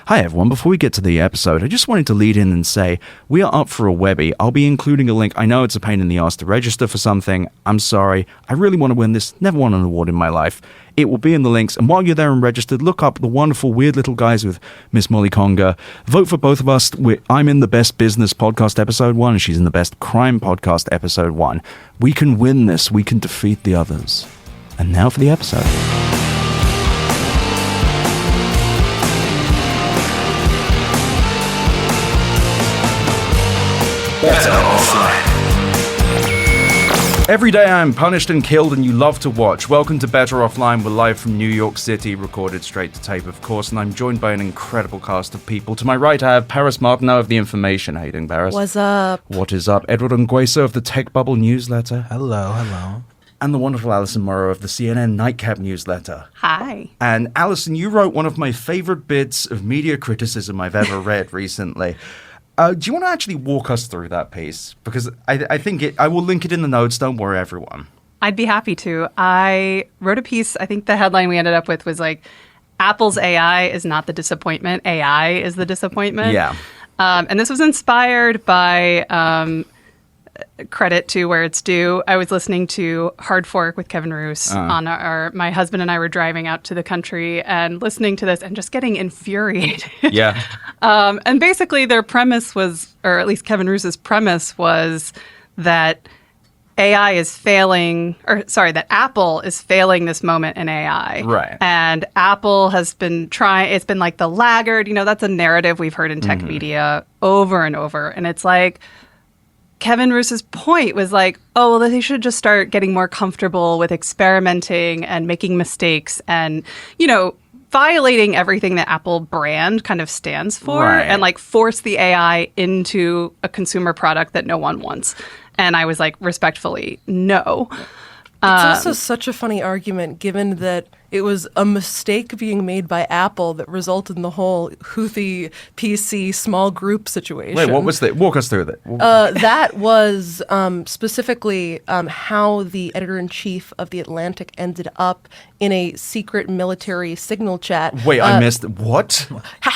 Hi everyone, before we get to the episode, I just wanted to lead in and say, we are up for a Webby. I'll be including a link. I know it's a pain in the ass to register for something. I'm sorry. I really want to win this. Never won an award in my life. It will be in the links, and while you're there and registered, look up the wonderful Weird Little Guys with Miss Molly Conger. Vote for both of us. I'm in the Best Business Podcast Episode 1, and she's in the Best Crime Podcast Episode 1. We can win this. We can defeat the others. And now for the episode. Better Offline. Every day I am punished and killed, and you love to watch. Welcome to Better Offline. We're live from New York City, recorded straight to tape, of course, and I'm joined by an incredible cast of people. To my right, I have Paris Martineau of The Information. How you doing, Paris? What's up? What is up? Edward Ongweso of the Tech Bubble newsletter. Hello. And the wonderful Allison Morrow of the CNN Nightcap newsletter. Hi. And Allison, you wrote one of my favorite bits of media criticism I've ever read recently. Do you want to actually walk us through that piece? Because I think I will link it in the notes. Don't worry, everyone. I'd be happy to. I wrote a piece. I think the headline we ended up with was like, Apple's AI is not the disappointment. AI is the disappointment. Yeah. And this was inspired by credit to where it's due. I was listening to Hard Fork with Kevin Roose on my husband and I were driving out to the country and listening to this and just getting infuriated. Yeah. And basically their premise was, or at least Kevin Roose's premise was that AI is failing, that Apple is failing this moment in AI. Right. And Apple has been trying, it's been like the laggard, that's a narrative we've heard in tech media over and over. And it's like, Kevin Roose's point was like, oh, well, they should just start getting more comfortable with experimenting and making mistakes and, violating everything that Apple brand kind of stands for and like force the AI into a consumer product that no one wants. And I was like, respectfully, no. It's also such a funny argument given that it was a mistake being made by Apple that resulted in the whole Houthi PC small group situation. Wait, what was that? Walk us through that. That was specifically how the editor-in-chief of The Atlantic ended up in a secret military signal chat. Wait, I missed what? How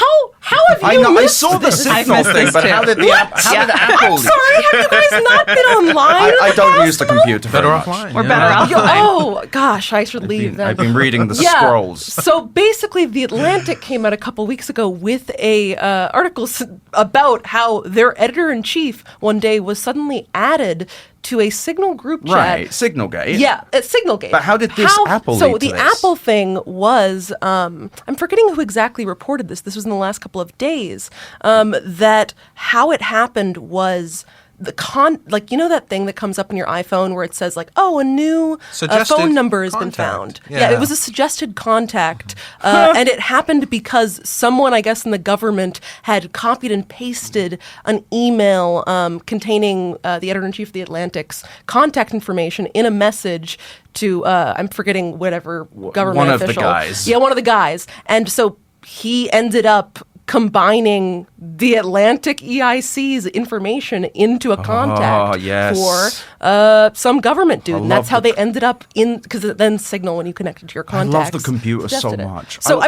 have you missed I saw the this? signal thing, but how did Apple? I'm sorry, have you guys not been online? I don't use the computer. Better very much. offline. We're better offline. Oh, gosh, I should leave then. I've been reading the scrolls. So basically, The Atlantic came out a couple weeks ago with a article about how their editor-in-chief one day was suddenly added to a Signal group chat. Right, Signalgate. Yeah, Signalgate. But how did this Apple lead So to the this? Apple thing was, I'm forgetting who exactly reported this. This was in the last couple of days. That how it happened was that thing that comes up in your iPhone where it says like, oh, a new phone number has been found. Yeah, it was a suggested contact. And it happened because someone, I guess, in the government had copied and pasted an email containing the editor-in-chief of The Atlantic's contact information in a message to, I'm forgetting whatever government official. One of the guys. Yeah, one of the guys. And so he ended up combining the Atlantic EIC's information into a contact for some government dude. And that's how they ended up because then Signal, when you connect it to your contacts. I love the computer so much. So,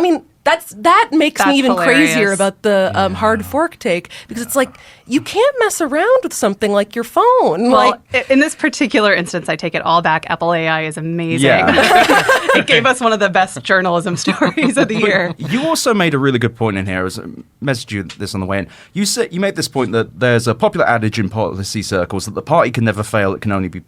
that makes me even hilarious. crazier about the Hard Fork take, because it's like, you can't mess around with something like your phone. Well, in this particular instance, I take it all back. Apple AI is amazing. Yeah. It gave us one of the best journalism stories of the year. You also made a really good point in here. I messaged you this on the way in. You made this point that there's a popular adage in policy circles that the party can never fail, it can only be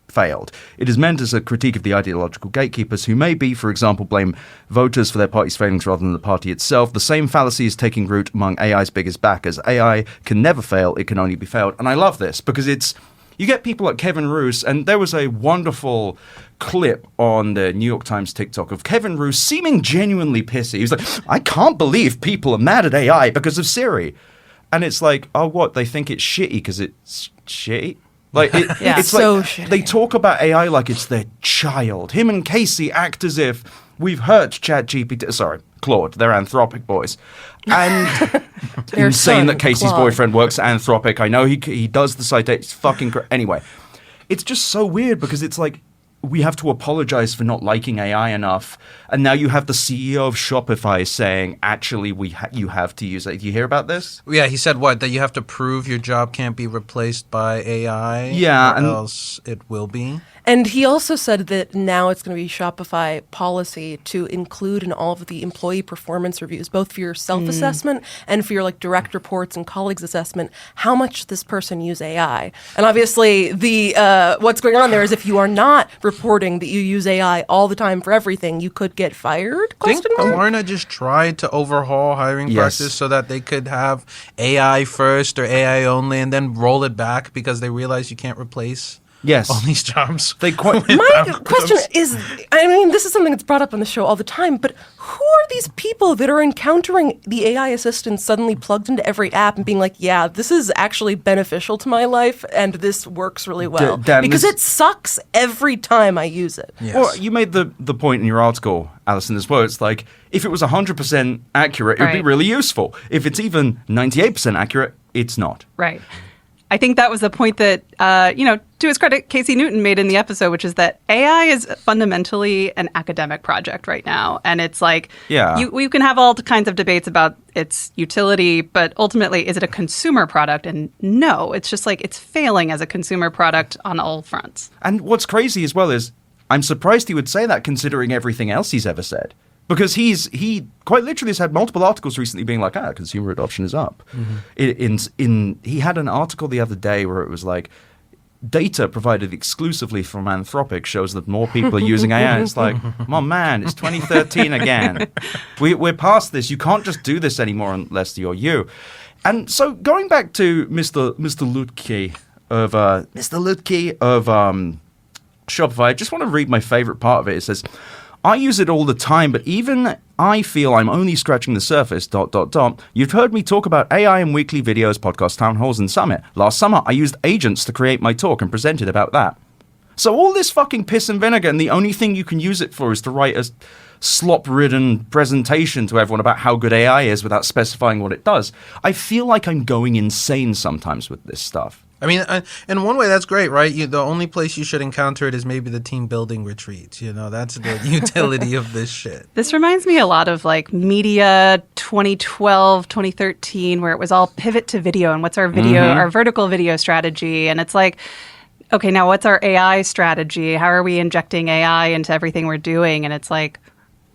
failed. It is meant as a critique of the ideological gatekeepers who maybe, for example, blame voters for their party's failings rather than the party itself. The same fallacy is taking root among AI's biggest backers. AI can never fail, it can only be failed. And I love this because you get people like Kevin Roose, and there was a wonderful clip on the New York Times TikTok of Kevin Roose seeming genuinely pissy. He was like, I can't believe people are mad at AI because of Siri. And it's like, oh, what? They think it's shitty because it's shitty? Like it's so like shitty. They talk about AI like it's their child. Him and Casey act as if we've hurt Claude, they're Anthropic boys. And insane that Casey's boyfriend works at Anthropic. I know he does the citation. It's fucking anyway, it's just so weird because it's like we have to apologize for not liking AI enough. And now you have the CEO of Shopify saying, actually, you have to use it. Do you hear about this? Yeah, he said what? That you have to prove your job can't be replaced by AI? Yeah. Or else it will be? And he also said that now it's going to be Shopify policy to include in all of the employee performance reviews, both for your self-assessment and for your like direct reports and colleagues assessment, how much this person use AI. And obviously the what's going on there is if you are not reporting that you use AI all the time for everything, you could get fired? Didn't Klarna just try to overhaul hiring practices so that they could have AI first or AI only and then roll it back because they realize you can't replace all these jobs? My question is, I mean, this is something that's brought up on the show all the time, but who are these people that are encountering the AI assistant suddenly plugged into every app and being like, yeah, this is actually beneficial to my life and this works really well? Because it sucks every time I use it. Yes. Well, you made the point in your article, Allison, as well. It's like, if it was 100% accurate, it would be really useful. If it's even 98% accurate, it's not. Right. I think that was the point that, to his credit, Casey Newton made in the episode, which is that AI is fundamentally an academic project right now. And it's like, you can have all kinds of debates about its utility, but ultimately, is it a consumer product? And no, it's just like it's failing as a consumer product on all fronts. And what's crazy as well is I'm surprised he would say that considering everything else he's ever said. Because he quite literally has had multiple articles recently being like, consumer adoption is up. Mm-hmm. He had an article the other day where it was like, data provided exclusively from Anthropic shows that more people are using AI. It's like, my man, it's 2013 again. We're past this. You can't just do this anymore unless you're you. And so going back to Mr. Lutke of Shopify, I just want to read my favorite part of it. It says, I use it all the time, but even I feel I'm only scratching the surface, ... You've heard me talk about AI in weekly videos, podcasts, town halls, and summit. Last summer, I used agents to create my talk and presented about that. So all this fucking piss and vinegar, and the only thing you can use it for is to write a slop-ridden presentation to everyone about how good AI is without specifying what it does. I feel like I'm going insane sometimes with this stuff. I mean, in one way, that's great, right? The only place you should encounter it is maybe the team building retreats. That's the utility of this shit. This reminds me a lot of like media 2012, 2013, where it was all pivot to video and what's our video, our vertical video strategy. And it's like, okay, now what's our AI strategy? How are we injecting AI into everything we're doing? And it's like,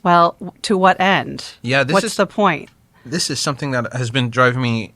well, to what end? Yeah, what's the point? This is something that has been driving me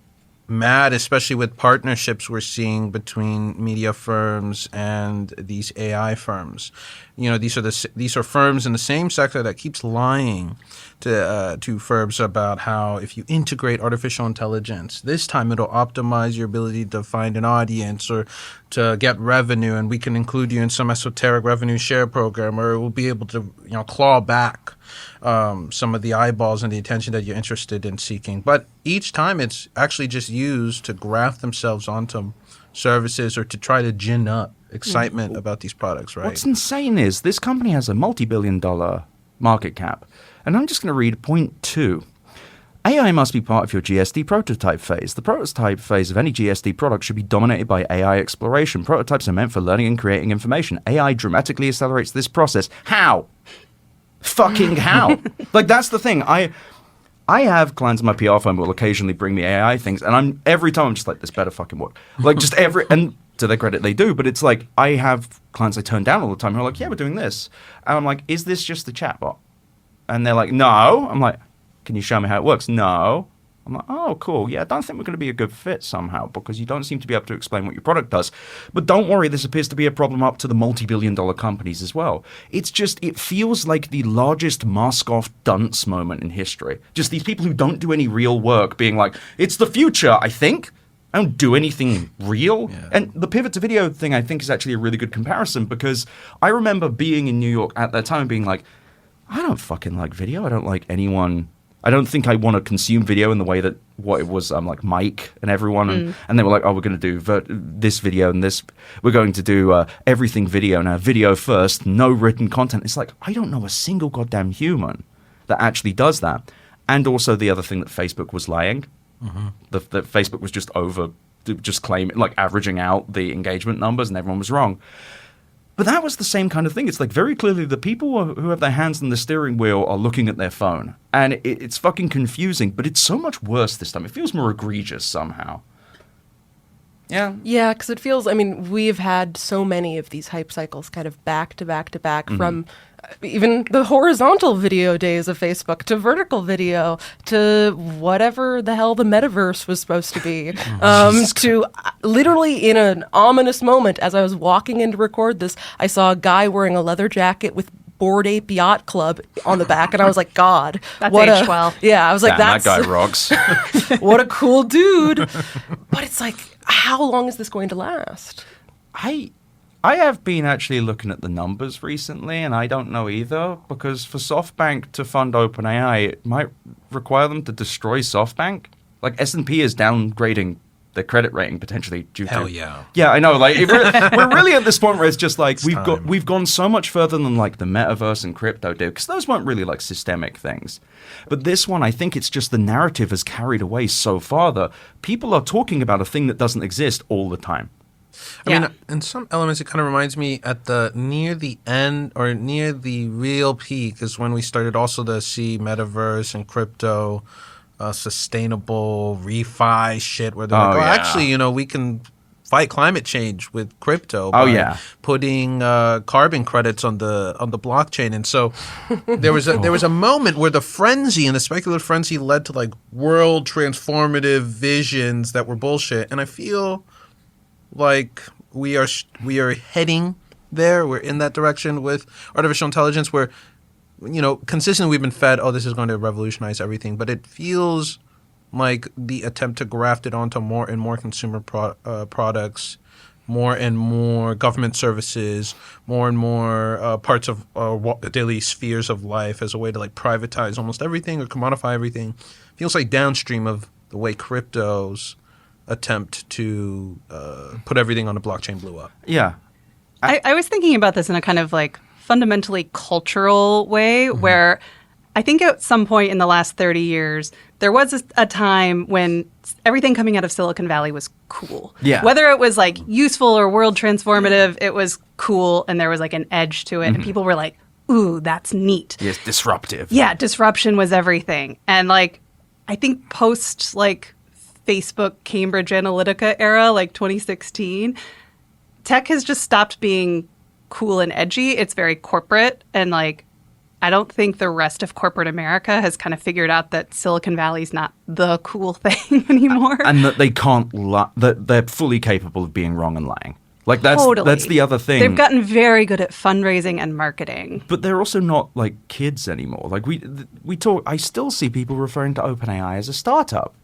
mad, especially with partnerships we're seeing between media firms and these AI firms. These are firms in the same sector that keeps lying to firms about how if you integrate artificial intelligence, this time it'll optimize your ability to find an audience or to get revenue, and we can include you in some esoteric revenue share program, or it will be able to claw back some of the eyeballs and the attention that you're interested in seeking. But each time it's actually just used to graft themselves onto services or to try to gin up excitement about these products, right? What's insane is this company has a multi-billion-dollar market cap. And I'm just going to read point 2. AI must be part of your GSD prototype phase. The prototype phase of any GSD product should be dominated by AI exploration. Prototypes are meant for learning and creating information. AI dramatically accelerates this process. How? Fucking how? Like, that's the thing. I have clients in my PR firm who will occasionally bring me AI things, and every time I'm just like, this better fucking work. Like, and to their credit, they do, but it's like, I have clients I turn down all the time who are like, yeah, we're doing this. And I'm like, is this just the chatbot? And they're like, no. I'm like, can you show me how it works? No. I'm like, oh, cool. Yeah, I don't think we're going to be a good fit somehow because you don't seem to be able to explain what your product does. But don't worry, this appears to be a problem up to the multi-billion-dollar companies as well. It's just, it feels like the largest mask-off dunce moment in history. Just these people who don't do any real work being like, it's the future, I think. I don't do anything real. Yeah. And the pivot to video thing, I think, is actually a really good comparison because I remember being in New York at that time and being like, I don't fucking like video. I don't like anyone. I don't think I want to consume video in the way that what it was, like Mike and everyone. And they were like, oh, we're going to do this video and this. We're going to do everything video now. Video first, no written content. It's like, I don't know a single goddamn human that actually does that. And also the other thing that Facebook was lying. That Facebook was just claiming, like averaging out the engagement numbers and everyone was wrong. But that was the same kind of thing. It's like very clearly the people who have their hands on the steering wheel are looking at their phone. And it's fucking confusing, but it's so much worse this time. It feels more egregious somehow. Yeah. Yeah, because it feels, I mean, we've had so many of these hype cycles kind of back to back to back from even the horizontal video days of Facebook to vertical video to whatever the hell the metaverse was supposed to be. To literally in an ominous moment, as I was walking in to record this, I saw a guy wearing a leather jacket with Bored Ape Yacht Club on the back, and I was like, God, That's what aged well. Yeah, I was like, Damn, that guy rocks. what a cool dude. But it's like, how long is this going to last? I have been actually looking at the numbers recently, and I don't know either, because for SoftBank to fund OpenAI, it might require them to destroy SoftBank. Like, S&P is downgrading their credit rating potentially due Hell to... yeah. Yeah, I know. Like, we're really at this point where it's just like, we've gone so much further than, like, the metaverse and crypto did, because those weren't really, like, systemic things. But this one, I think it's just the narrative has carried away so far that people are talking about a thing that doesn't exist all the time. I mean, in some elements, it kind of reminds me at the near the end or near the real peak is when we started also to see metaverse and crypto, sustainable refi shit where they're like, yeah. actually, you know, we can fight climate change with crypto by putting carbon credits on the blockchain. And so there was a moment where the frenzy and the speculative frenzy led to like world transformative visions that were bullshit. And I feel like we are heading there. We're in that direction with artificial intelligence where, you know, consistently we've been fed, oh, this is going to revolutionize everything. But it feels like the attempt to graft it onto more and more consumer products, more and more government services, more and more parts of daily spheres of life as a way to like privatize almost everything or commodify everything. Feels like downstream of the way cryptos attempt to put everything on the blockchain blew up. Yeah. I was thinking about this in a kind of like fundamentally cultural way where I think at some point in the last 30 years, there was a time when everything coming out of Silicon Valley was cool. Yeah. Whether it was like useful or world transformative, it was cool and there was like an edge to it. And people were like, ooh, that's neat. Yes, disruptive. Yeah, disruption was everything. And like, I think post like Facebook Cambridge Analytica era, like 2016, tech has just stopped being cool and edgy. It's very corporate. And like, I don't think the rest of corporate America has kind of figured out that Silicon Valley's not the cool thing anymore. And that they can't that they're fully capable of being wrong and lying. Like that's the other thing. They've gotten very good at fundraising and marketing. But they're also not like kids anymore. Like we talk, I still see people referring to OpenAI as a startup.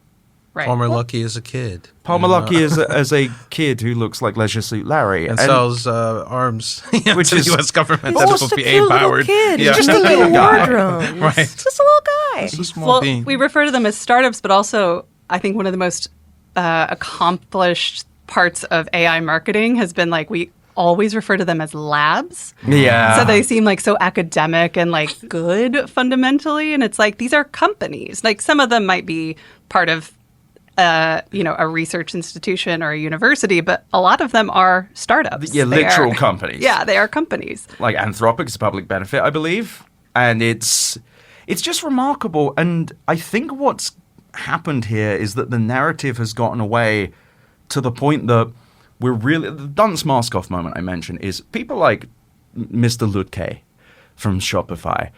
Right. Palmer Luckey is a kid. Palmer Luckey is as a kid who looks like Leisure Suit Larry and sells arms which to is the U.S. government. He's just a cute little kid. Yeah. He's just a little war drone. Right. He's just a little guy. It's a small being. We refer to them as startups, but also I think one of the most accomplished parts of AI marketing has been like we always refer to them as labs. Yeah. So they seem like so academic and like good fundamentally. And it's like these are companies. Like some of them might be part of a research institution or a university, but a lot of them are startups. Yeah, literal companies. Yeah, they are companies. Like Anthropic is a public benefit, I believe. And it's just remarkable. And I think what's happened here is that the narrative has gotten away to the point that we're really... The Dunce Mask-Off moment I mentioned is people like Mr. Lutke from Shopify.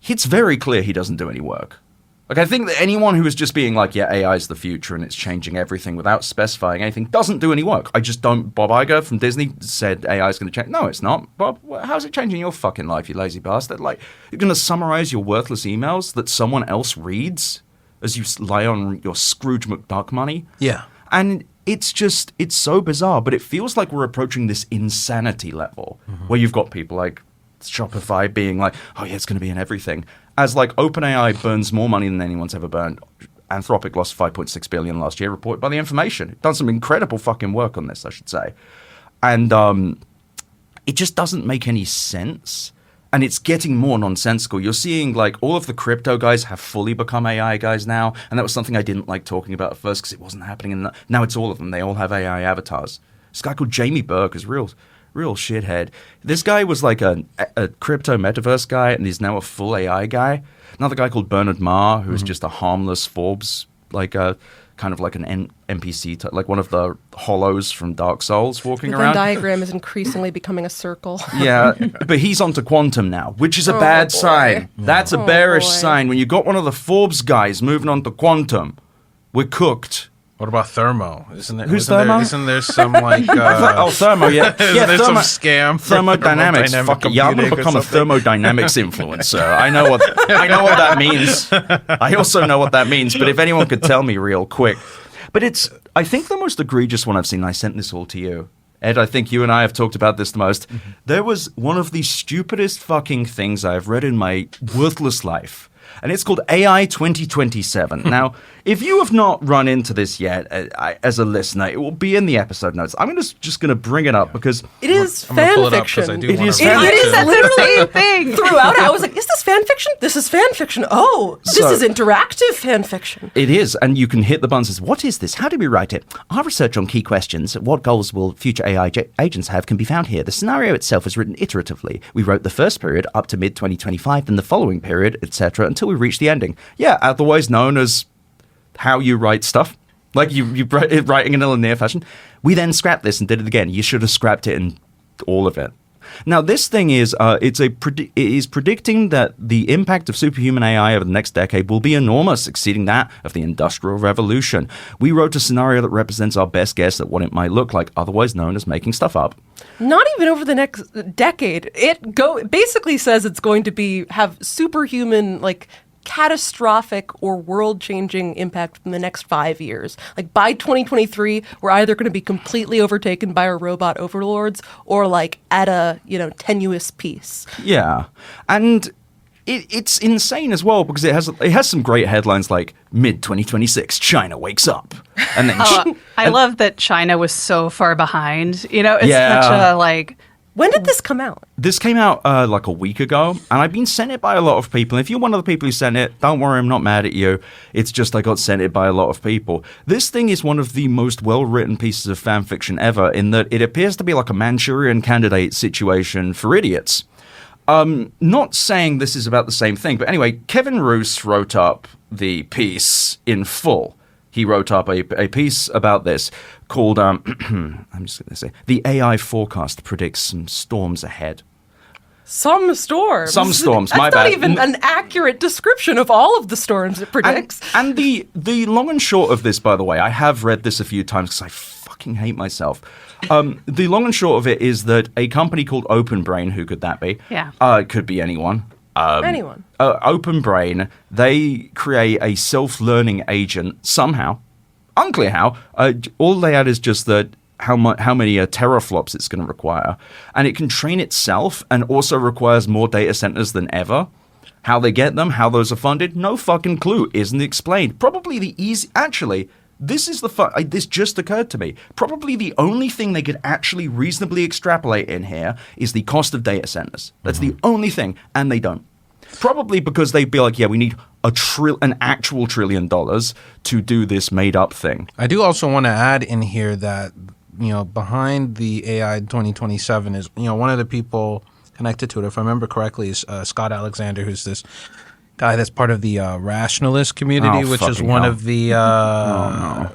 It's very clear he doesn't do any work. Like, I think that anyone who is just being like, yeah, AI is the future and it's changing everything without specifying anything doesn't do any work. I just don't... Bob Iger from Disney said AI is going to change. No, it's not. Bob, how's it changing your fucking life, you lazy bastard? Like, you're going to summarize your worthless emails that someone else reads as you lie on your Scrooge McDuck money? Yeah. And it's just... It's so bizarre, but it feels like we're approaching this insanity level where you've got people like Shopify being like, oh yeah, it's going to be in everything. As like OpenAI burns more money than anyone's ever burned. Anthropic lost $5.6 billion last year, reported by The Information. Done some incredible fucking work on this, I should say. And it just doesn't make any sense. And it's getting more nonsensical. You're seeing like all of the crypto guys have fully become AI guys now. And that was something I didn't like talking about at first because it wasn't happening. And now it's all of them. They all have AI avatars. This guy called Jamie Burke is real real shithead. This guy was like a crypto metaverse guy, and he's now a full AI guy. Another guy called Bernard Marr, who's just a harmless Forbes, like a kind of like an NPC, like one of the hollows from Dark Souls walking The around. Venn diagram is increasingly becoming a circle. Yeah, but he's onto quantum now, which is a bad boy. sign. That's a bearish boy. sign. When you got one of the Forbes guys moving on to quantum, we're cooked. What about Thermo? Isn't there? Who's isn't there- Thermo? Isn't there some like? Oh, Thermo, yeah. Isn't there some scam? for Thermodynamics. thermodynamic Fuck yeah, I'm going to computing or become a something? thermodynamics influencer. I know what that means. I also know what that means, but if anyone could tell me real quick. But I think the most egregious one I've seen, I sent this all to you. Ed, I think you and I have talked about this the most. There was one of the stupidest fucking things I've read in my worthless life. And it's called AI 2027. Now, if you have not run into this yet, as a listener, it will be in the episode notes. I'm just going to bring it up because It is I'm gonna pull fan it up 'cause I fiction. do It wanna is read fan It fiction. is That's the literally same thing. throughout. I was like, is this fan fiction? This is fan fiction. Oh, this So- is interactive fan fiction. it is, and you can hit the buttons. What is this? How do we write it? Our research on key questions, what goals will future AI agents have, can be found here. The scenario itself is written iteratively. We wrote the first period up to mid-2025, then the following period, etc., until we reach the ending. Yeah, otherwise known as how you write stuff. Like you writing in a linear fashion. We then scrapped this and did it again. You should have scrapped it in all of it. Now, this thing is, it is predicting that the impact of superhuman AI over the next decade will be enormous, exceeding that of the Industrial Revolution. We wrote a scenario that represents our best guess at what it might look like, otherwise known as making stuff up. Not even over the next decade. It basically says it's going to have superhuman, like, catastrophic or world-changing impact in the next 5 years. Like by 2023, we're either going to be completely overtaken by our robot overlords or like at a, tenuous peace. Yeah, and it's insane as well because it has some great headlines like mid-2026, China wakes up, and then I love that China was so far behind. It's Yeah. such a like. When did this come out? This came out like a week ago, and I've been sent it by a lot of people. If you're one of the people who sent it, don't worry, I'm not mad at you. It's just I got sent it by a lot of people. This thing is one of the most well-written pieces of fan fiction ever in that it appears to be like a Manchurian Candidate situation for idiots. Not saying this is about the same thing, but anyway, Kevin Roose wrote up the piece in full. He wrote up a piece about this called, I'm just going to say, The AI Forecast Predicts Some Storms Ahead. Some storms. Some storms, That's my not bad. even an accurate description of all of the storms it predicts. And the long and short of this, by the way, I have read this a few times because I fucking hate myself. The long and short of it is that a company called OpenBrain, who could that be? Yeah. It could be anyone. Anyone. OpenBrain, they create a self-learning agent somehow, unclear how. All they add is just that how many teraflops it's going to require, and it can train itself, and also requires more data centers than ever. How they get them, how those are funded, no fucking clue. Isn't explained. Probably the easy. Actually, this is this just occurred to me. Probably the only thing they could actually reasonably extrapolate in here is the cost of data centers. That's the only thing, and they don't. Probably because they'd be like, yeah, we need an actual $1 trillion to do this made-up thing. I do also want to add in here that, behind the AI 2027 is, one of the people connected to it, if I remember correctly, is Scott Alexander, who's this guy that's part of the rationalist community, which is one of the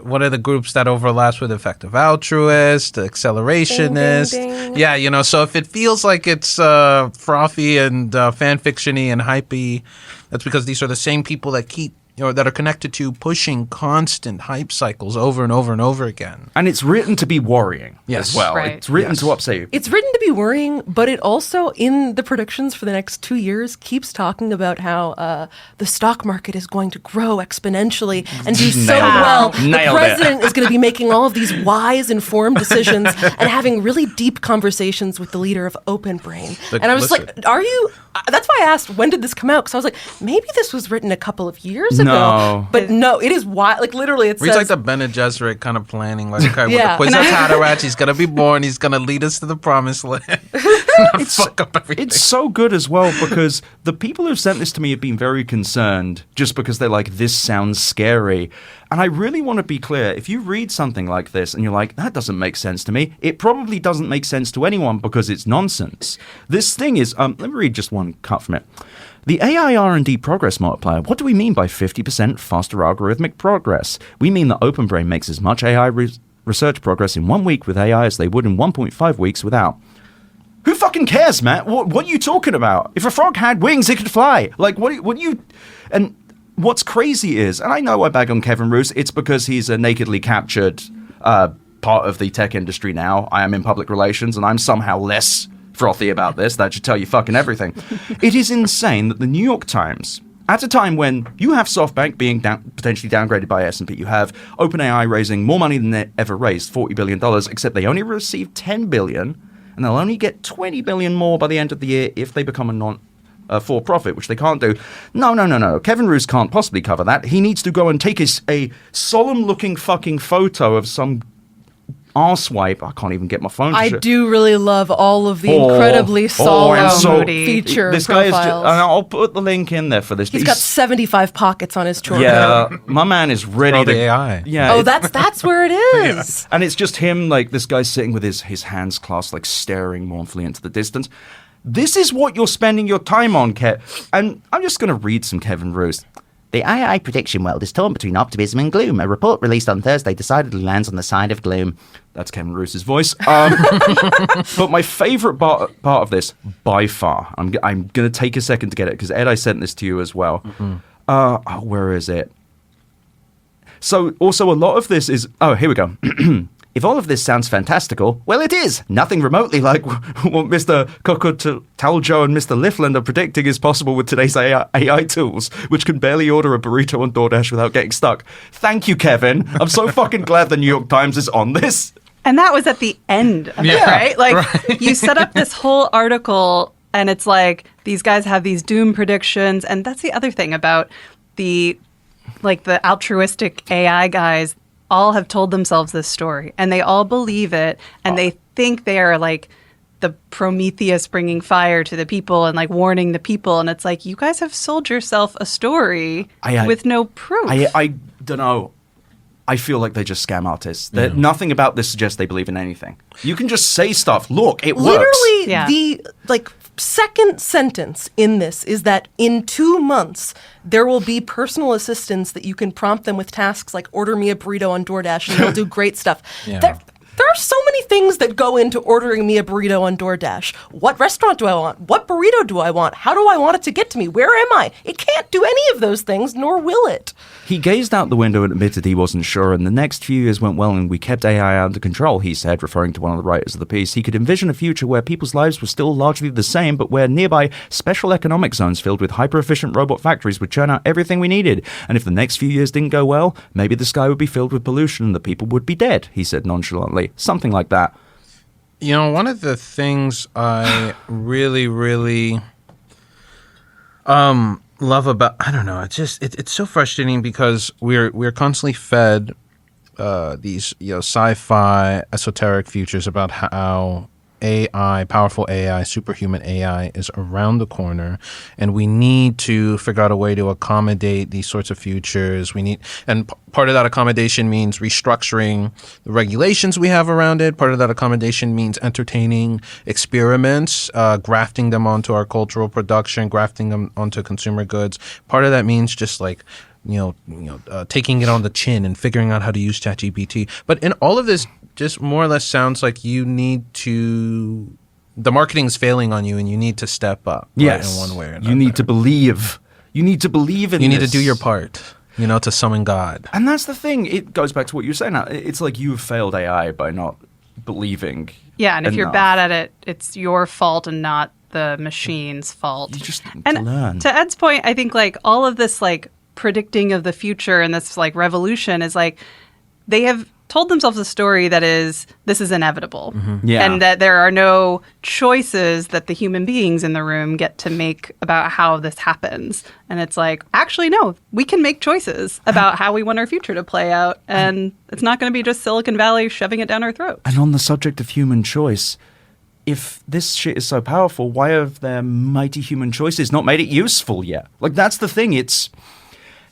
one of the groups that overlaps with effective altruist, accelerationist. Ding, ding, ding. Yeah, so if it feels like it's frothy and fan fiction-y and hypey, that's because these are the same people that keep that are connected to pushing constant hype cycles over and over and over again. And it's written to be worrying as well. Right. It's written to upset you. It's written to be worrying, but it also, in the predictions for the next 2 years, keeps talking about how the stock market is going to grow exponentially and do so Nailed it. well. Nailed The it. president is going to be making all of these wise, informed decisions and having really deep conversations with the leader of OpenBrain. But And I was listen. like, are you... That's why I asked, when did this come out? Because I was like, maybe this was written a couple of years ago. No. But no, it is wild. Like, literally, it He's says... like the Bene Gesserit kind of planning. Like, okay, Yeah. with the Kwisatz Haderach, he's going to be born. He's going to lead us to the promised land. fuck up everything. It's so good as well because the people who've sent this to me have been very concerned just because they're like, this sounds scary. And I really want to be clear. If you read something like this and you're like, that doesn't make sense to me, it probably doesn't make sense to anyone because it's nonsense. This thing is, let me read just one cut from it. The AI R&D progress multiplier. What do we mean by 50% faster algorithmic progress? We mean that OpenBrain makes as much AI research progress in 1 week with AI as they would in 1.5 weeks without. Who fucking cares, Matt? What are you talking about? If a frog had wings, it could fly. Like, what you... And what's crazy is, and I know I bag on Kevin Roose, it's because he's a nakedly captured part of the tech industry now. I am in public relations, and I'm somehow less frothy about this. That should tell you fucking everything. It is insane that the New York Times, at a time when you have SoftBank being potentially downgraded by S&P, you have OpenAI raising more money than they ever raised, $40 billion, except they only received $10 billion, and they'll only get $20 billion more by the end of the year if they become a for-profit, which they can't do. No. Kevin Roose can't possibly cover that. He needs to go and take a solemn-looking fucking photo of some arsewipe. I can't even get my phone to I show. do really love all of the incredibly solemn and so feature this profiles. guy is and I'll put the link in there for this. He's got 75 pockets on his chart. Yeah, my man is ready all to the AI. Yeah. Oh, that's where it is. And it's just him, like this guy sitting with his hands clasped, like staring mournfully into the distance. This is what you're spending your time on, Kev. And I'm just going to read some Kevin Roose. The AI prediction world is torn between optimism and gloom. A report released on Thursday decidedly lands on the side of gloom. That's Kevin Roose's voice. But my favorite part of this, by far, I'm going to take a second to get it, because Ed, I sent this to you as well. Where is it? So also a lot of this is... Oh, here we go. If all of this sounds fantastical, well, it is. Nothing remotely like what Mr. Taljo and Mr. Lifland are predicting is possible with today's AI tools, which can barely order a burrito on DoorDash without getting stuck. Thank you, Kevin. I'm so fucking glad the New York Times is on this. And that was at the end of it, right? Like, you set up this whole article, and it's like, these guys have these doom predictions. And that's the other thing about the altruistic AI guys. All have told themselves this story, and they all believe it, and they think they are like the Prometheus bringing fire to the people and like warning the people. And it's like, you guys have sold yourself a story with no proof. I don't know. I feel like they're just scam artists. Nothing about this suggests they believe in anything. You can just say stuff. Look, it works. Literally, the second sentence in this is that in 2 months, there will be personal assistants that you can prompt them with tasks like order me a burrito on DoorDash, and they'll do great stuff. Yeah. There are so many things that go into ordering me a burrito on DoorDash. What restaurant do I want? What burrito do I want? How do I want it to get to me? Where am I? It can't do any of those things, nor will it. He gazed out the window and admitted he wasn't sure, and the next few years went well and we kept AI under control, he said, referring to one of the writers of the piece. He could envision a future where people's lives were still largely the same, but where nearby special economic zones filled with hyper-efficient robot factories would churn out everything we needed. And if the next few years didn't go well, maybe the sky would be filled with pollution and the people would be dead, he said nonchalantly. Something like that. You know, one of the things I really, really love about, I don't know, it's so frustrating because we're constantly fed these sci-fi esoteric futures about how AI, powerful AI, superhuman AI is around the corner, and we need to figure out a way to accommodate these sorts of futures. Part of that accommodation means restructuring the regulations we have around it. Part of that accommodation means entertaining experiments, grafting them onto our cultural production, grafting them onto consumer goods. Part of that means just like taking it on the chin and figuring out how to use ChatGPT. But in all of this, just more or less sounds like you need to. The marketing's failing on you, and you need to step up. Yes, right, in one way or another. You need to believe. You need to believe in. You need this. to do your part. To summon God. And that's the thing. It goes back to what you were saying. Now, it's like you've failed AI by not believing. Yeah, and if you're enough. bad at it, it's your fault and not the machine's fault. You just need to learn. To Ed's point, I think like all of this like predicting of the future and this like revolution is like they have told themselves a story that is this is inevitable. Mm-hmm. Yeah. And that there are no choices that the human beings in the room get to make about how this happens. And it's like, actually, no, we can make choices about how we want our future to play out. And it's not going to be just Silicon Valley shoving it down our throats. And on the subject of human choice, if this shit is so powerful, why have their mighty human choices not made it useful yet? Like, that's the thing.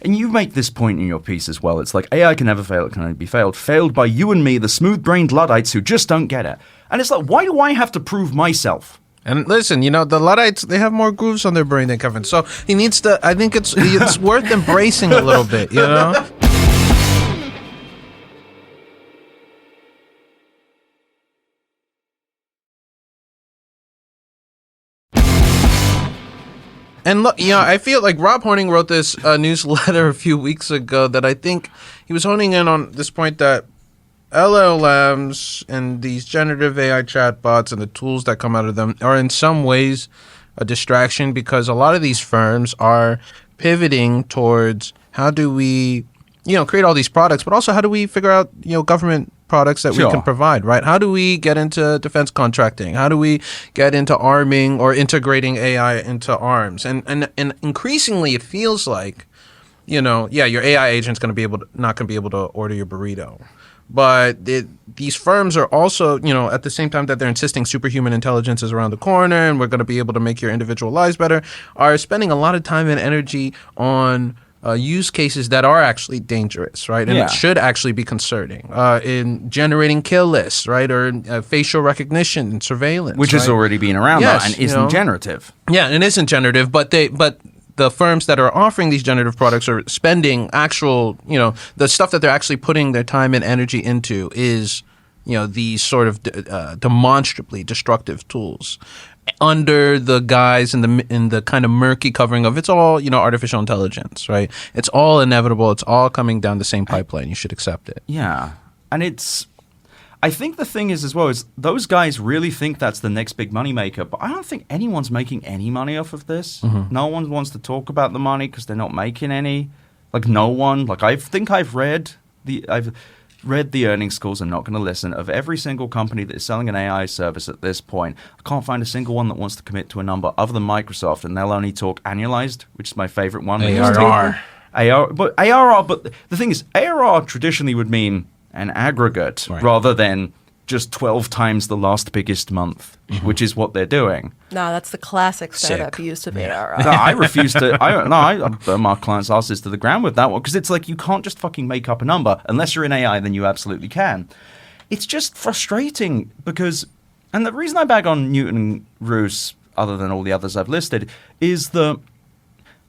And you make this point in your piece as well. It's like, AI can never fail, it can only be failed. Failed by you and me, the smooth-brained Luddites who just don't get it. And it's like, why do I have to prove myself? And listen, the Luddites, they have more grooves on their brain than Kevin. So he needs to, I think it's worth embracing a little bit, And look, I feel like Rob Horning wrote this newsletter a few weeks ago that I think he was honing in on this point that LLMs and these generative AI chatbots and the tools that come out of them are in some ways a distraction, because a lot of these firms are pivoting towards how do we, create all these products, but also how do we figure out, government products that we can provide, right? How do we get into defense contracting? How do we get into arming or integrating AI into arms? And increasingly it feels like, your AI agent's not going to be able to order your burrito. But these firms are also, at the same time that they're insisting superhuman intelligence is around the corner and we're going to be able to make your individual lives better, are spending a lot of time and energy on use cases that are actually dangerous, right? And it should actually be concerning in generating kill lists, right? Or facial recognition and surveillance. Which has already been around though, and isn't generative. Yeah, and it isn't generative, but the firms that are offering these generative products are spending actual, the stuff that they're actually putting their time and energy into is, these sort of demonstrably destructive tools under the guise and the kind of murky covering of it's all, artificial intelligence, right? It's all inevitable. It's all coming down the same pipeline. You should accept it. Yeah. And I think the thing is as well is those guys really think that's the next big money maker, but I don't think anyone's making any money off of this. Mm-hmm. No one wants to talk about the money because they're not making any. Like no one. Like I think I've read the earnings calls. I'm not going to listen of every single company that is selling an AI service at this point. I can't find a single one that wants to commit to a number other than Microsoft, and they'll only talk annualized, which is my favorite one. ARR. But ARR. But the thing is, ARR traditionally would mean an aggregate rather than just 12 times the last biggest month, which is what they're doing. No, that's the classic startup use of ARR. No, I refuse to. I burn my clients' asses to the ground with that one because it's like you can't just fucking make up a number unless you're in AI. Then you absolutely can. It's just frustrating because, and the reason I bag on Newton and Roos, other than all the others I've listed, is that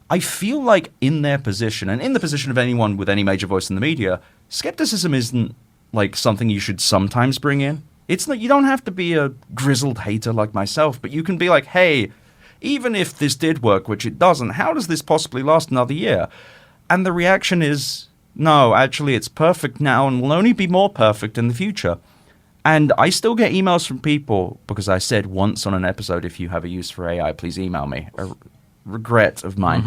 I feel like in their position and in the position of anyone with any major voice in the media, skepticism isn't like something you should sometimes bring in. It's not, you don't have to be a grizzled hater like myself, but you can be like, hey, even if this did work, which it doesn't, how does this possibly last another year? And the reaction is, no, actually it's perfect now and will only be more perfect in the future. And I still get emails from people because I said once on an episode, if you have a use for AI, please email me. A regret of mine.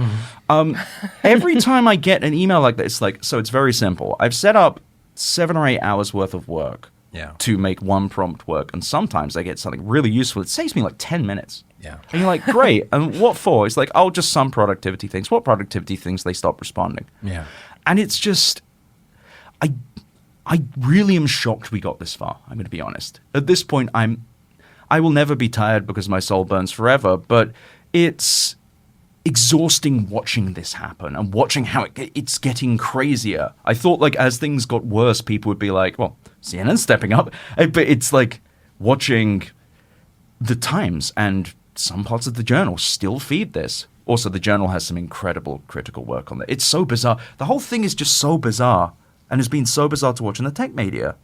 Every time I get an email like that, it's like, so it's very simple. I've set up 7 or 8 hours worth of work to make one prompt work. And sometimes I get something really useful. It saves me like 10 minutes. Yeah. And you're like, great. And what for? It's like, oh, just some productivity things. What productivity things? They stop responding. Yeah. And it's just, I really am shocked we got this far. I'm going to be honest. At this point, I will never be tired because my soul burns forever. But it's exhausting watching this happen and watching how it's getting crazier. I thought like as things got worse, people would be like, well, CNN's stepping up. But it's like watching the Times and some parts of the Journal still feed this. Also, the Journal has some incredible critical work on it. It's so bizarre. The whole thing is just so bizarre and has been so bizarre to watch in the tech media.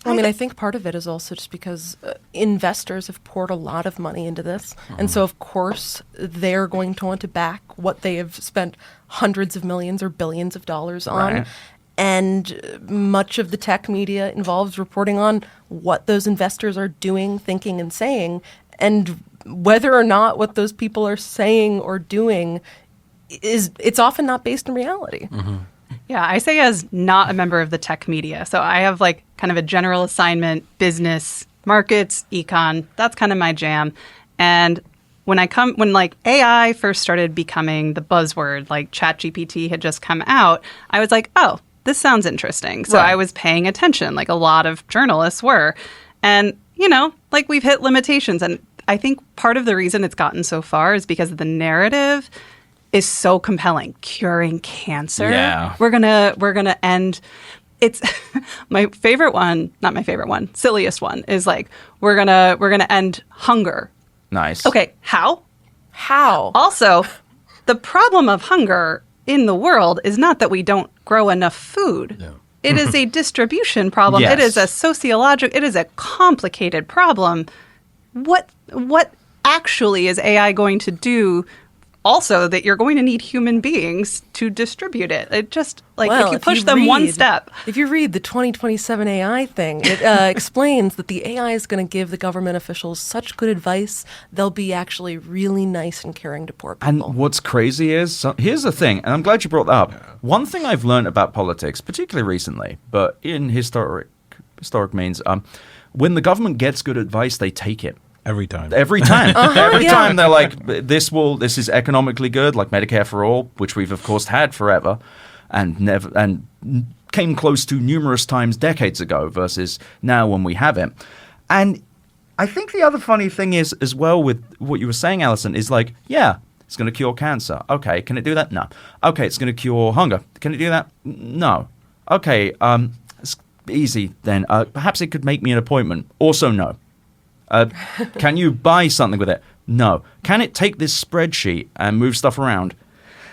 I mean, I think part of it is also just because investors have poured a lot of money into this. And so, of course, they're going to want to back what they have spent hundreds of millions or billions of dollars on. Right. And much of the tech media involves reporting on what those investors are doing, thinking, and saying. And whether or not what those people are saying or doing it's often not based in reality. Mm-hmm. Yeah, I say as not a member of the tech media. So I have like kind of a general assignment, business, markets, econ. That's kind of my jam. And when like AI first started becoming the buzzword, like ChatGPT had just come out, I was like, oh, this sounds interesting. So I was paying attention, like a lot of journalists were. And like we've hit limitations. And I think part of the reason it's gotten so far is because the narrative is so compelling. Curing cancer. Yeah. We're gonna end. It's my favorite one, not my favorite one, silliest one is like, we're gonna end hunger. Nice. Okay, how? How? Also, the problem of hunger in the world is not that we don't grow enough food. No. It is a distribution problem. Yes. It is a sociological, it is a complicated problem. What actually is AI going to do? Also, that you're going to need human beings to distribute it. It just, like, Well, if you push them one step. If you read the 2027 AI thing, it explains that the AI is going to give the government officials such good advice, they'll be actually really nice and caring to poor people. And what's crazy is, here's the thing, and I'm glad you brought that up. One thing I've learned about politics, particularly recently, but in historic means, when the government gets good advice, they take it. Every time. Every time. Every yeah. time they're like, this is economically good, like Medicare for all, which we've of course had forever and came close to numerous times decades ago versus now when we have it. And I think the other funny thing is as well with what you were saying, Allison, is like, yeah, it's going to cure cancer. Okay, can it do that? No. Okay, it's going to cure hunger. Can it do that? No. Okay, it's easy then. Perhaps it could make me an appointment. Also no. Can you buy something with it? No. Can it take this spreadsheet and move stuff around?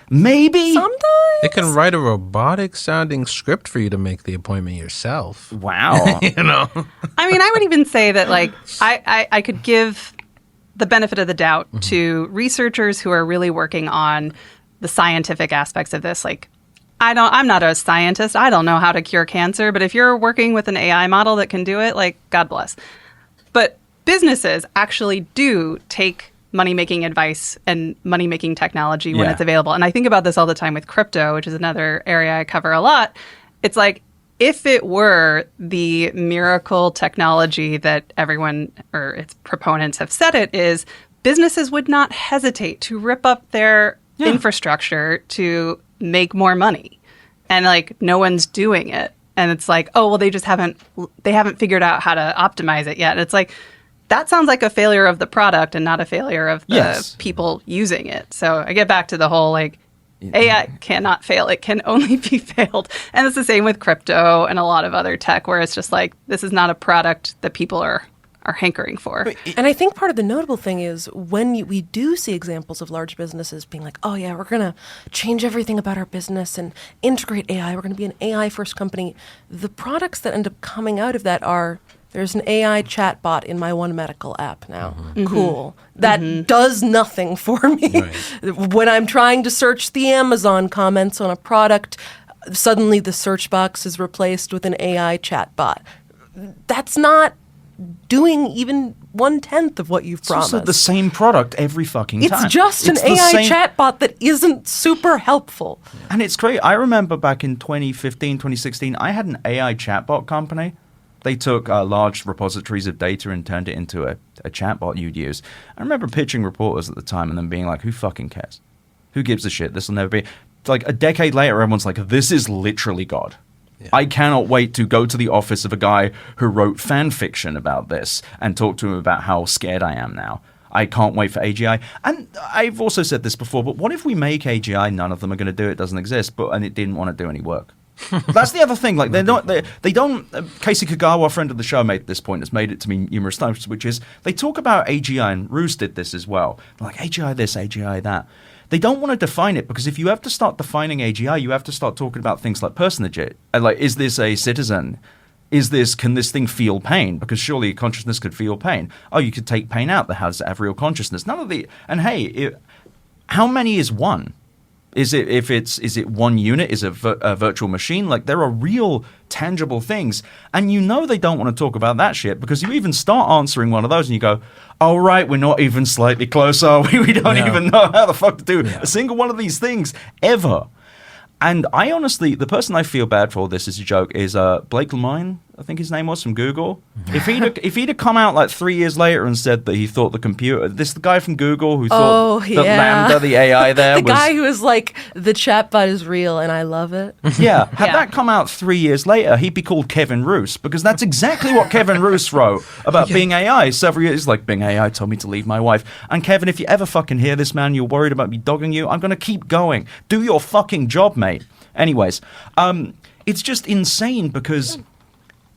Maybe. Sometimes. It can write a robotic sounding script for you to make the appointment yourself. Wow. You know? I mean, I would even say that, like, I could give the benefit of the doubt to researchers who are really working on the scientific aspects of this. Like, I'm not a scientist. I don't know how to cure cancer. But if you're working with an AI model that can do it, like, God bless. But businesses actually do take money-making advice and money-making technology when it's available. And I think about this all the time with crypto, which is another area I cover a lot. It's like, if it were the miracle technology that everyone or its proponents have said it is, businesses would not hesitate to rip up their infrastructure to make more money. And like, no one's doing it. And it's like, oh, well, they haven't figured out how to optimize it yet. And it's like, that sounds like a failure of the product and not a failure of the people using it. So I get back to the whole, like, AI cannot fail. It can only be failed. And it's the same with crypto and a lot of other tech where it's just like, this is not a product that people are hankering for. And I think part of the notable thing is when we do see examples of large businesses being like, oh yeah, we're going to change everything about our business and integrate AI. We're going to be an AI first company. The products that end up coming out of that are, there's an AI chatbot in my One Medical app now. Cool. That does nothing for me. Right. When I'm trying to search the Amazon comments on a product, suddenly the search box is replaced with an AI chatbot. That's not doing even 1/10 of what you've promised. It's also the same product every fucking time. It's just an AI chatbot that isn't super helpful. And it's great. I remember back in 2015, 2016, I had an AI chatbot company. They took large repositories of data and turned it into a chatbot you'd use. I remember pitching reporters at the time and them being like, who fucking cares? Who gives a shit? This will never be. Like a decade later, everyone's like, this is literally God. Yeah. I cannot wait to go to the office of a guy who wrote fan fiction about this and talk to him about how scared I am now. I can't wait for AGI. And I've also said this before, but what if we make AGI, none of them are going to do it, doesn't exist, and it didn't want to do any work? That's the other thing. Like they don't. Casey Kagawa, friend of the show, made this point. Has made it to me numerous times, which is they talk about AGI, and Roos did this as well. They're like AGI this, AGI that. They don't want to define it because if you have to start defining AGI, you have to start talking about things like personage. Like, is this a citizen? Can this thing feel pain? Because surely consciousness could feel pain. Oh, you could take pain out. How does it have real consciousness? None of the. And hey, how many is one? Is it one unit? Is it a virtual machine? Like, there are real tangible things. And you know they don't want to talk about that shit because you even start answering one of those and you go, oh, right, we're not even slightly close, are we? We don't even know how the fuck to do a single one of these things ever. And I honestly, the person I feel bad for, this is a joke, is Blake Lemine. I think his name was, from Google. If he'd have come out like 3 years later and said that he thought the guy from Google who thought that Lambda, the AI there, the guy who was like, the chatbot is real and I love it. Yeah, had that come out 3 years later, he'd be called Kevin Roose, because that's exactly what Kevin Roose wrote about Bing AI several years. Like, Bing AI told me to leave my wife. And Kevin, if you ever fucking hear this, man, you're worried about me dogging you, I'm going to keep going. Do your fucking job, mate. Anyways, it's just insane because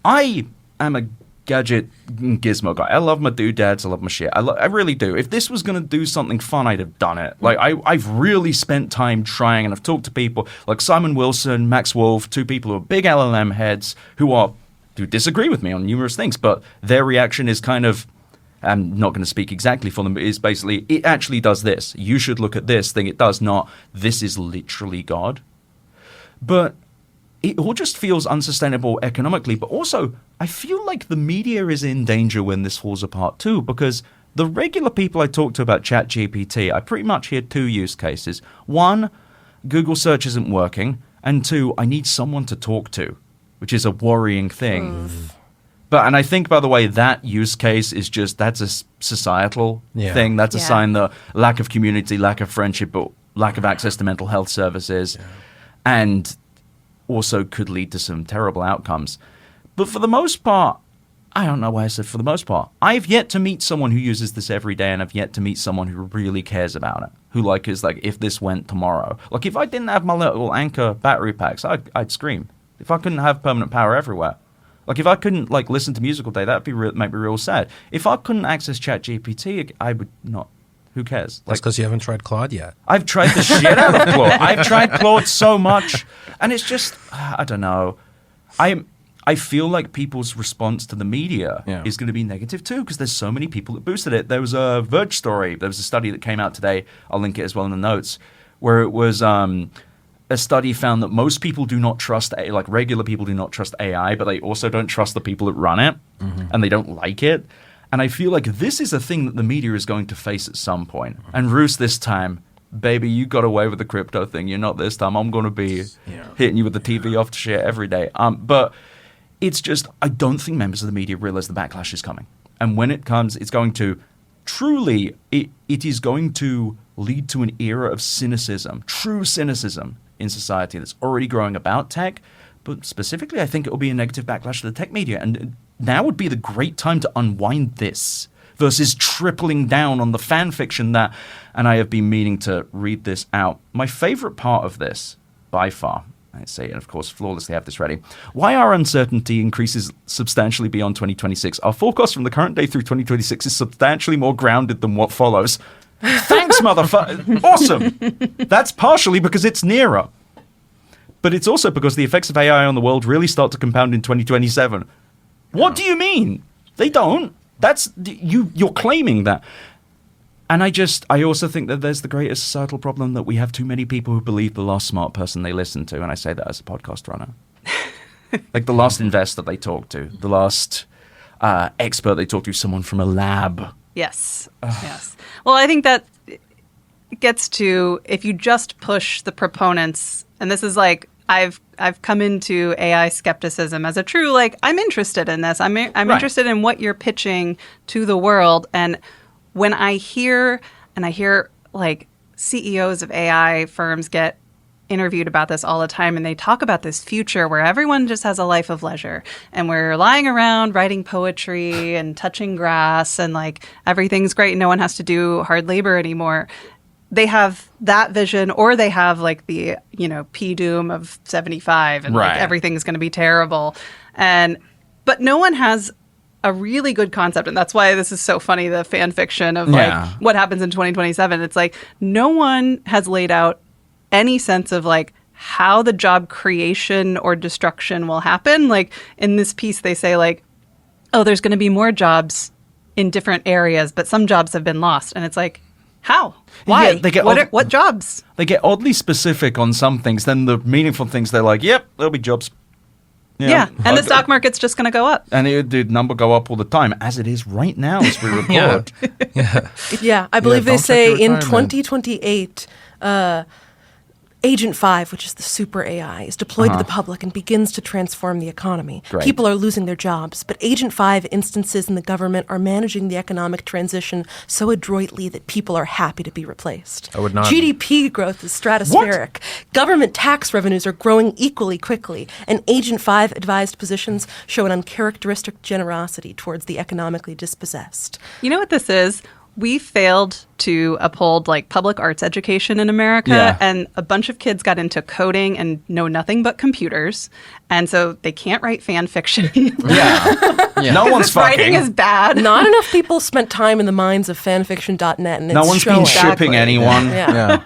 I am a gadget gizmo guy. I love my doodads. I love my shit. I really do. If this was going to do something fun, I'd have done it. Like, I've really spent time trying, and I've talked to people like Simon Wilson, Max Wolf, two people who are big LLM heads who disagree with me on numerous things, but their reaction is kind of, I'm not going to speak exactly for them, but it's basically, it actually does this. You should look at this thing. It does not. This is literally God. But it all just feels unsustainable economically, but also I feel like the media is in danger when this falls apart too, because the regular people I talk to about ChatGPT, I pretty much hear two use cases. One, Google search isn't working, and two, I need someone to talk to, which is a worrying thing. And I think, by the way, that use case is that's a societal thing. That's a sign that lack of community, lack of friendship, but lack of access to mental health services, and also could lead to some terrible outcomes. But for the most part, I don't know why I said for the most part. I've yet to meet someone who uses this every day, and I've yet to meet someone who really cares about it. Who is like, if this went tomorrow. Like, if I didn't have my little Anchor battery packs, I'd scream. If I couldn't have permanent power everywhere. Like, if I couldn't listen to music all day, that'd make me real sad. If I couldn't access ChatGPT, I would not. Who cares? That's because you haven't tried Claude yet. I've tried the shit out of Claude. I've tried Claude so much, and it's just, I don't know. I feel like people's response to the media is going to be negative too, because there's so many people that boosted it. There was a Verge story. There was a study that came out today. I'll link it as well in the notes, where it was a study found that most people do not trust, regular people do not trust AI, but they also don't trust the people that run it, and they don't like it. And I feel like this is a thing that the media is going to face at some point. And Roos, this time, baby, you got away with the crypto thing. You're not this time. I'm going to be hitting you with the TV off the shit every day. But it's just, I don't think members of the media realize the backlash is coming. And when it comes, it's going to truly, it is going to lead to an era of cynicism, true cynicism in society that's already growing about tech. But specifically, I think it will be a negative backlash to the tech media. And now would be the great time to unwind this versus tripling down on the fan fiction that, and I have been meaning to read this out. My favorite part of this, by far, I say, and of course, flawlessly have this ready. Why our uncertainty increases substantially beyond 2026. Our forecast from the current day through 2026 is substantially more grounded than what follows. Thanks, motherfucker. Awesome. That's partially because it's nearer. But it's also because the effects of AI on the world really start to compound in 2027. What do you mean? They don't. That's you're claiming that. And I also think that there's the greatest societal problem that we have too many people who believe the last smart person they listen to. And I say that as a podcast runner. Like the last investor they talk to, the last expert they talk to, someone from a lab. Yes. Yes. Well, I think that gets to, if you just push the proponents, and this is like, I've come into AI skepticism as a true, I'm interested in this. I'm interested in what you're pitching to the world. And when I hear CEOs of AI firms get interviewed about this all the time, and they talk about this future where everyone just has a life of leisure and we're lying around writing poetry and touching grass and everything's great and no one has to do hard labor anymore. They have that vision, or they have the P-doom of 75 and everything's going to be terrible. But no one has a really good concept, and that's why this is so funny, the fan fiction of what happens in 2027. It's no one has laid out any sense of how the job creation or destruction will happen. In this piece, they say oh, there's going to be more jobs in different areas, but some jobs have been lost. And it's how? Why? Yeah, what jobs? They get oddly specific on some things. Then the meaningful things, they're yep, there'll be jobs. Yeah, and the stock market's just going to go up. And the number go up all the time, as it is right now as we record. Yeah, I believe they say in 2028, Agent 5, which is the super AI, is deployed to the public and begins to transform the economy. Great. People are losing their jobs, but Agent 5 instances in the government are managing the economic transition so adroitly that people are happy to be replaced. I would not. GDP growth is stratospheric. Government tax revenues are growing equally quickly, and Agent 5 advised positions show an uncharacteristic generosity towards the economically dispossessed. You know what this is? We failed to uphold like public arts education in America, Yeah. and a bunch of kids got into coding and know nothing but computers, and so they can't write fan fiction. Yeah. No one's This writing fucking. is bad. Not enough people spent time in the minds of fanfiction.net, and No it's one's showing. been shipping Exactly. anyone. Yeah. Yeah.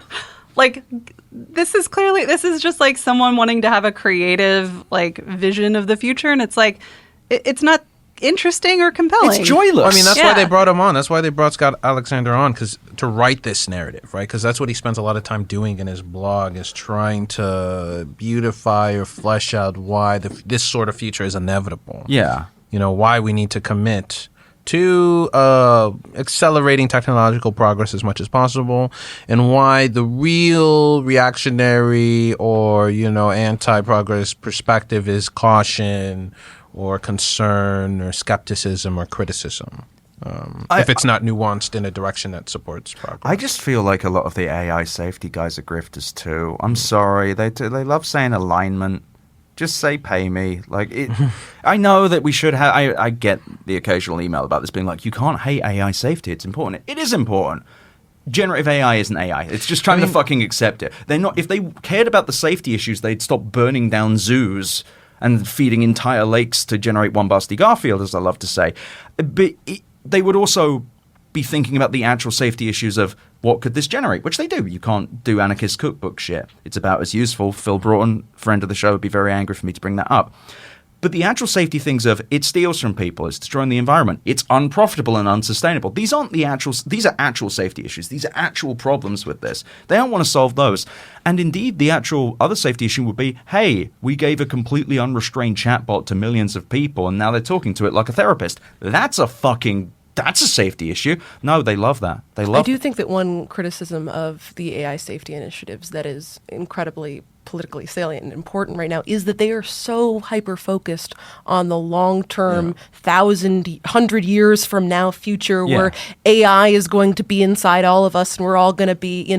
Like this is just like someone wanting to have a creative like vision of the future, and it's like it's not interesting or compelling. It's joyless. I mean, that's Yeah. why they brought him on. That's why they brought Scott Alexander on, to write this narrative, right? Because that's what he spends a lot of time doing in his blog, is trying to beautify or flesh out why this sort of future is inevitable. Yeah. You know, why we need to commit to accelerating technological progress as much as possible, and why the real reactionary or, anti-progress perspective is caution or concern or skepticism or criticism. If it's not nuanced in a direction that supports progress. I just feel like a lot of the AI safety guys are grifters too. I'm sorry. They love saying alignment. Just say pay me. Like it. I know that we should have. I get the occasional email about this being like, you can't hate AI safety. It's important. It is important. Generative AI isn't AI. It's just trying to fucking accept it. They're not. If they cared about the safety issues, they'd stop burning down zoos and feeding entire lakes to generate one Basti Garfield, as I love to say. But they would also be thinking about the actual safety issues of what could this generate, which they do. You can't do anarchist cookbook shit. It's about as useful. Phil Broughton, friend of the show, would be very angry for me to bring that up. But the actual safety things of it steals from people, it's destroying the environment, it's unprofitable and unsustainable. These are actual safety issues. These are actual problems with this. They don't want to solve those. And indeed, the actual other safety issue would be, hey, we gave a completely unrestrained chatbot to millions of people and now they're talking to it like a therapist. That's a safety issue. No, they love that. I do think that one criticism of the AI safety initiatives that is incredibly politically salient and important right now is that they are so hyper-focused on the long-term 100 years from now future where AI is going to be inside all of us and we're all going to be,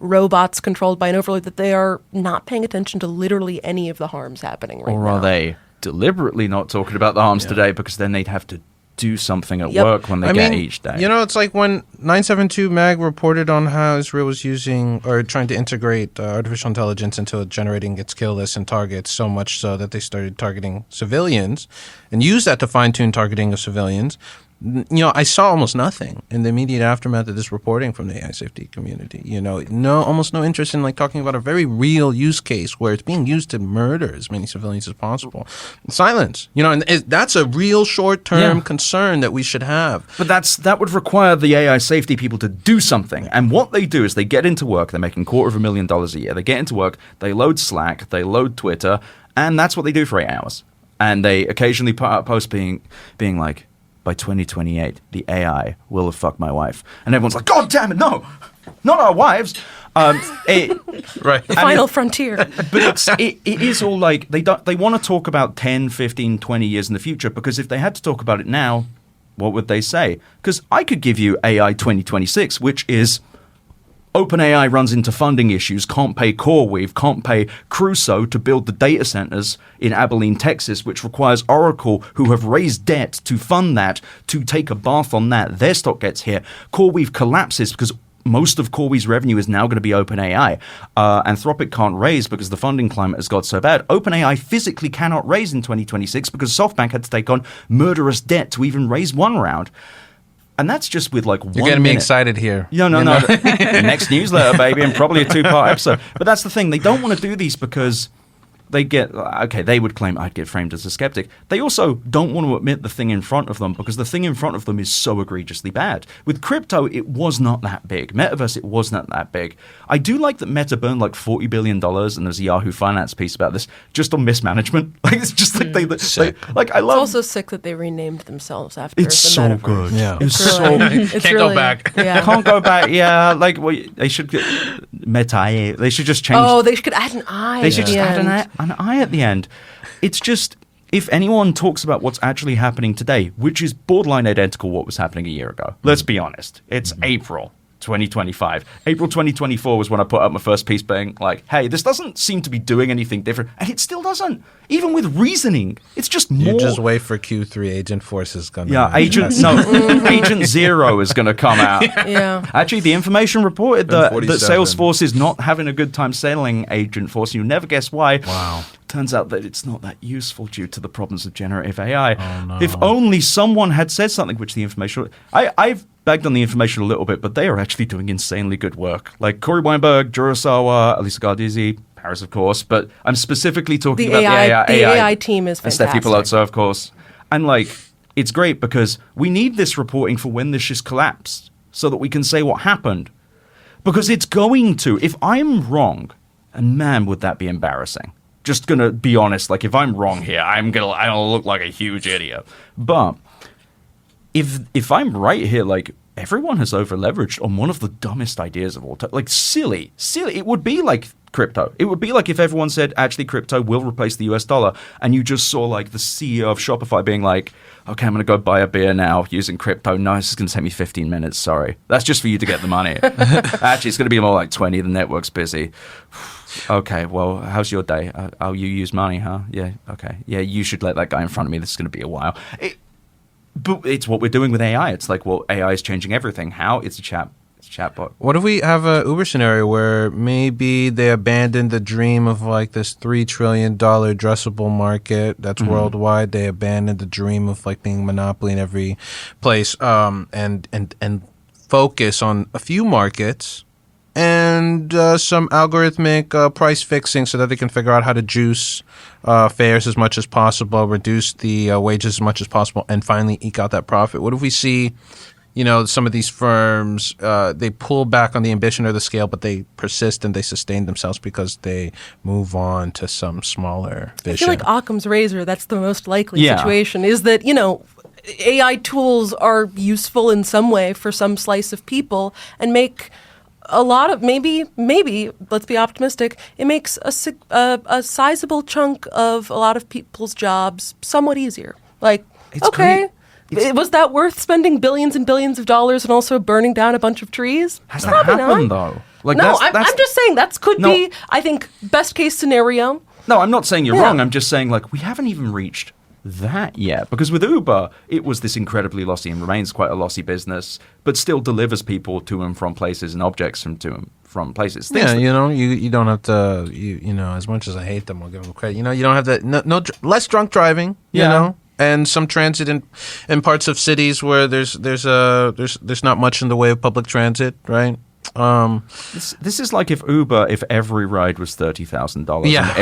robots controlled by an overlord, that they are not paying attention to literally any of the harms happening right now. Or are they deliberately not talking about the harms today because then they'd have to do something at work when they get each day? It's like when 972 Mag reported on how Israel was using or trying to integrate artificial intelligence into generating its kill lists and targets, so much so that they started targeting civilians and used that to fine-tune targeting of civilians. I saw almost nothing in the immediate aftermath of this reporting from the AI safety community. Almost no interest in talking about a very real use case where it's being used to murder as many civilians as possible. Silence. And that's a real short-term concern that we should have. But that would require the AI safety people to do something. And what they do is they get into work. They're making $250,000 a year. They get into work. They load Slack. They load Twitter. And that's what they do for 8 hours. And they occasionally put out posts being like, by 2028, the AI will have fucked my wife. And everyone's like, God damn it, no, not our wives. Right. The final frontier. But it is all like, they want to talk about 10, 15, 20 years in the future, because if they had to talk about it now, what would they say? Because I could give you AI 2026, which is OpenAI runs into funding issues, can't pay CoreWeave, can't pay Crusoe to build the data centers in Abilene, Texas, which requires Oracle, who have raised debt to fund that, to take a bath on that. Their stock gets hit. CoreWeave collapses because most of CoreWeave's revenue is now going to be OpenAI. Anthropic can't raise because the funding climate has got so bad. OpenAI physically cannot raise in 2026 because SoftBank had to take on murderous debt to even raise one round. And that's just with like 1 minute. You're getting me excited here. No. Next newsletter, baby, and probably a 2-part episode. But that's the thing. They don't want to do these because they would claim I'd get framed as a skeptic. They also don't want to admit the thing in front of them because the thing in front of them is so egregiously bad. With crypto, it was not that big. Metaverse, it was not that big. I do like that Meta burned like $40 billion, and there's a Yahoo Finance piece about this, just on mismanagement. Like, it's just like I love. It's also sick that they renamed themselves after It's the so metaverse. good. Yeah. It's Really- so it's Can't really- go back. Yeah. Can't go back. Yeah, like they should get Meta. They should just change. Oh, they should add an I. They at should the just add end. an I at the end. It's just, if anyone talks about what's actually happening today, which is borderline identical to what was happening a year ago, let's be honest. It's April 2025. April 2024 was when I put up my first piece being like, hey, this doesn't seem to be doing anything different. And it still doesn't. Even with reasoning. It's just more. You just wait for Q3. Agent Force is going to... Yeah, Agent Zero is going to come out. Yeah. Actually, the information reported that 47. Salesforce is not having a good time selling Agent Force. You'll never guess why. Wow. Turns out that it's not that useful due to the problems of generative AI. Oh, no. If only someone had said something, which the information... I've bagged on the information a little bit, but they are actually doing insanely good work. Like Corey Weinberg, Jurasawa, Elisa Gardizzi, Paris, of course, but I'm specifically talking The about AI, the AI team is and fantastic. Steffi Palazzo, of course. And like, it's great because we need this reporting for when this just collapsed so that we can say what happened. Because it's going to. If I'm wrong, and man, would that be embarrassing. Just gonna be honest, like if I'm wrong here, I'll look like a huge idiot. But if I'm right here, like everyone has over leveraged on one of the dumbest ideas of all time. Like silly. It would be like crypto. It would be like if everyone said, actually, crypto will replace the US dollar, and you just saw like the CEO of Shopify being like, okay, I'm going to go buy a beer now using crypto. No, this is going to take me 15 minutes. Sorry. That's just for you to get the money. Actually, it's going to be more like 20. The network's busy. Okay, well, how's your day? Oh, you use money, huh? Yeah, okay. Yeah, you should let that guy in front of me. This is going to be a while. But it's what we're doing with AI. It's like, well, AI is changing everything. How? It's a chatbot. What if we have a Uber scenario where maybe they abandoned the dream of like this $3 trillion addressable market that's worldwide? They abandoned the dream of like being a monopoly in every place, and focus on a few markets and some algorithmic price fixing so that they can figure out how to juice fares as much as possible, reduce the wages as much as possible, and finally eke out that profit. What if we see, some of these firms, they pull back on the ambition or the scale, but they persist and they sustain themselves because they move on to some smaller vision? I feel like Occam's razor, that's the most likely Yeah. situation, is that, AI tools are useful in some way for some slice of people and make a lot of, maybe, let's be optimistic, it makes a sizable chunk of a lot of people's jobs somewhat easier. Like, It's okay, great. was that worth spending billions and billions of dollars and also burning down a bunch of trees? Has that Probably happened, not. though? Like, No, that's I'm just saying that could No. be, I think, best case scenario. No, I'm not saying you're Yeah. wrong. I'm just saying, like, we haven't even reached that yet. Because with Uber, it was this incredibly lossy and remains quite a lossy business, but still delivers people to and from places and objects to and from places. Things Yeah, that- you don't have to, as much as I hate them, I'll give them credit. You don't have to, less drunk driving, Yeah. and some transit in parts of cities where there's not much in the way of public transit, right? This is like if every ride was $30,000 Yeah.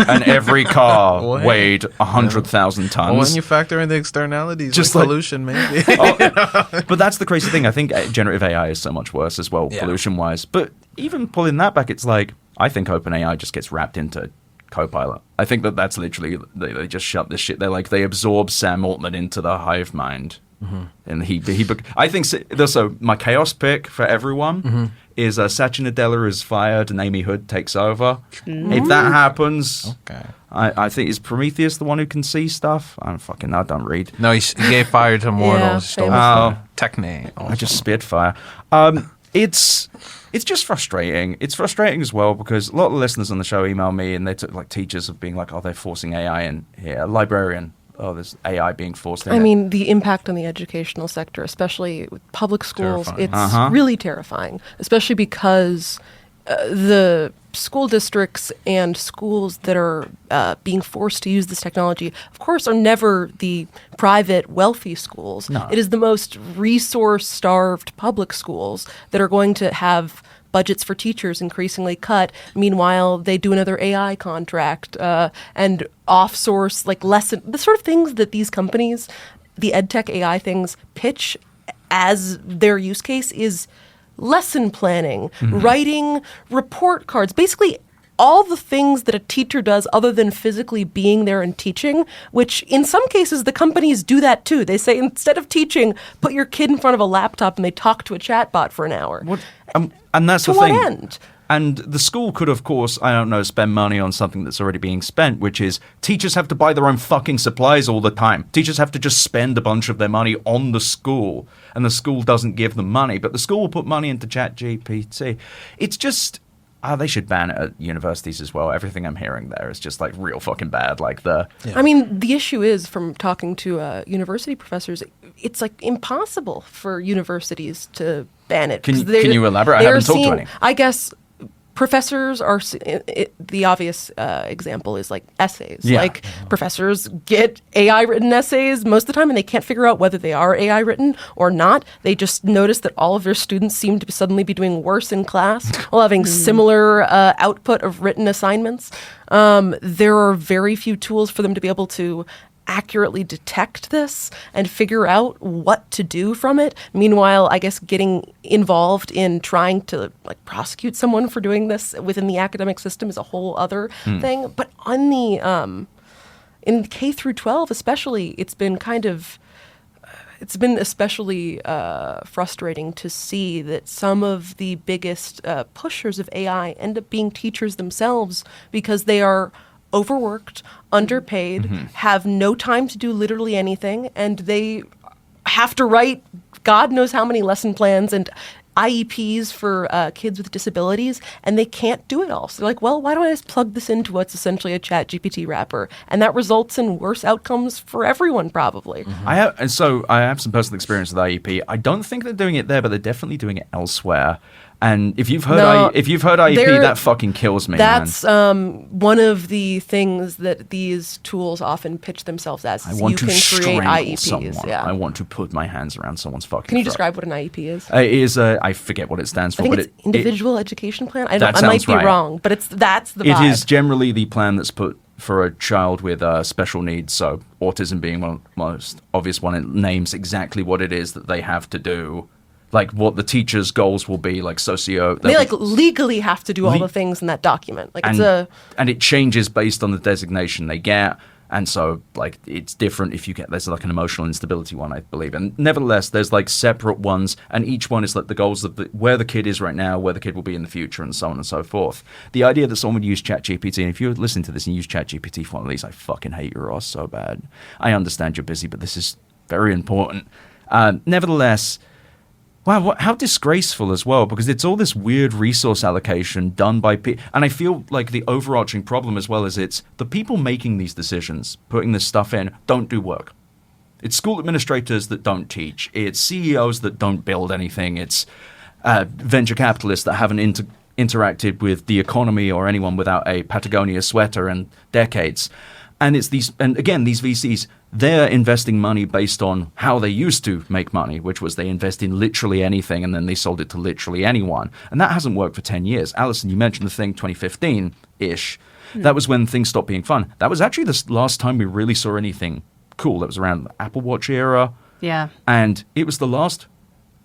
and every car Well, hey. weighed 100,000 tons. Well, when you factor in the externalities, Just like like- pollution, maybe. But that's the crazy thing. I think generative AI is so much worse as well, Yeah. pollution-wise. But even pulling that back, it's like, I think OpenAI just gets wrapped into Copilot. I think that's literally, they just shut this shit. They absorb Sam Altman into the hive mind. And I think so. My chaos pick for everyone is Satya Nadella is fired and Amy Hood takes over. If that happens, Okay. I think is Prometheus the one who can see stuff. I don't read. No, he gave fire to mortals. Yeah, Stole famous. Techne. I just spit fire. It's just frustrating. It's frustrating as well because a lot of listeners on the show email me and they took like teachers of being like, oh, they're forcing AI in here. A librarian. Oh, there's AI being forced in. I mean, the impact on the educational sector, especially with public schools, Terrifying. it's really terrifying, especially because the school districts and schools that are being forced to use this technology, of course, are never the private, wealthy schools. No. It is the most resource-starved public schools that are going to have budgets for teachers increasingly cut. Meanwhile, they do another AI contract and off-source like lesson, the sort of things that these companies, the edtech AI things, pitch as their use case is lesson planning, writing report cards, basically all the things that a teacher does other than physically being there and teaching, which in some cases the companies do that too. They say instead of teaching, put your kid in front of a laptop and they talk to a chatbot for an hour. And that's to the what thing. end? And the school could, of course, I don't know, spend money on something that's already being spent, which is teachers have to buy their own fucking supplies all the time. Teachers have to just spend a bunch of their money on the school, and the school doesn't give them money, but the school will put money into ChatGPT. It's just... they should ban it at universities as well. Everything I'm hearing there is just like real fucking bad. Like I mean, the issue is, from talking to university professors, it's like impossible for universities to ban it. Can you elaborate? I haven't talked to any. I guess professors are the obvious example is like essays. Yeah. Like professors get AI written essays most of the time, and they can't figure out whether they are AI written or not. They just notice that all of their students seem to suddenly be doing worse in class while having similar output of written assignments. There are very few tools for them to be able to accurately detect this and figure out what to do from it. Meanwhile, I guess getting involved in trying to like prosecute someone for doing this within the academic system is a whole other thing. But on the in K through 12 especially, it's been especially frustrating to see that some of the biggest pushers of AI end up being teachers themselves because they are overworked, underpaid, have no time to do literally anything, and they have to write God knows how many lesson plans and IEPs for kids with disabilities, and they can't do it all. So they're like, well, why don't I just plug this into what's essentially a ChatGPT wrapper? And that results in worse outcomes for everyone, probably. I have some personal experience with IEP. I don't think they're doing it there, but they're definitely doing it elsewhere. And if you've heard IEP, that fucking kills me. That's one of the things that these tools often pitch themselves as. I want to create strangle IEPs. someone. Yeah. I want to put my hands around someone's fucking Can you throat. describe what an IEP is? It is I forget what it stands for, I think but it's individual education plan. I that might sounds be right. wrong, but that's the vibe. It is generally the plan that's put for a child with special needs, so autism being one of the most obvious one. It names exactly what it is that they have to do, like what the teacher's goals will be, like They like legally have to do all the things in that document. Like and it changes based on the designation they get. And so, like, it's different if you get, there's like an emotional instability one, I believe. And nevertheless, there's like separate ones, and each one is like the goals of where the kid is right now, where the kid will be in the future, and so on and so forth. The idea that someone would use ChatGPT, and if you're listening to this and use ChatGPT for one of these, I fucking hate your ass so bad. I understand you're busy, but this is very important. Nevertheless, wow, how disgraceful as well, because it's all this weird resource allocation done by people. And I feel like the overarching problem as well is it's the people making these decisions, putting this stuff in, don't do work. It's school administrators that don't teach. It's CEOs that don't build anything. It's venture capitalists that haven't interacted with the economy or anyone without a Patagonia sweater in decades. And it's these VCs, they're investing money based on how they used to make money, which was they invest in literally anything and then they sold it to literally anyone. And that hasn't worked for 10 years. Allison, you mentioned the thing 2015-ish. That was when things stopped being fun. That was actually the last time we really saw anything cool. That was around the Apple Watch era. Yeah. And it was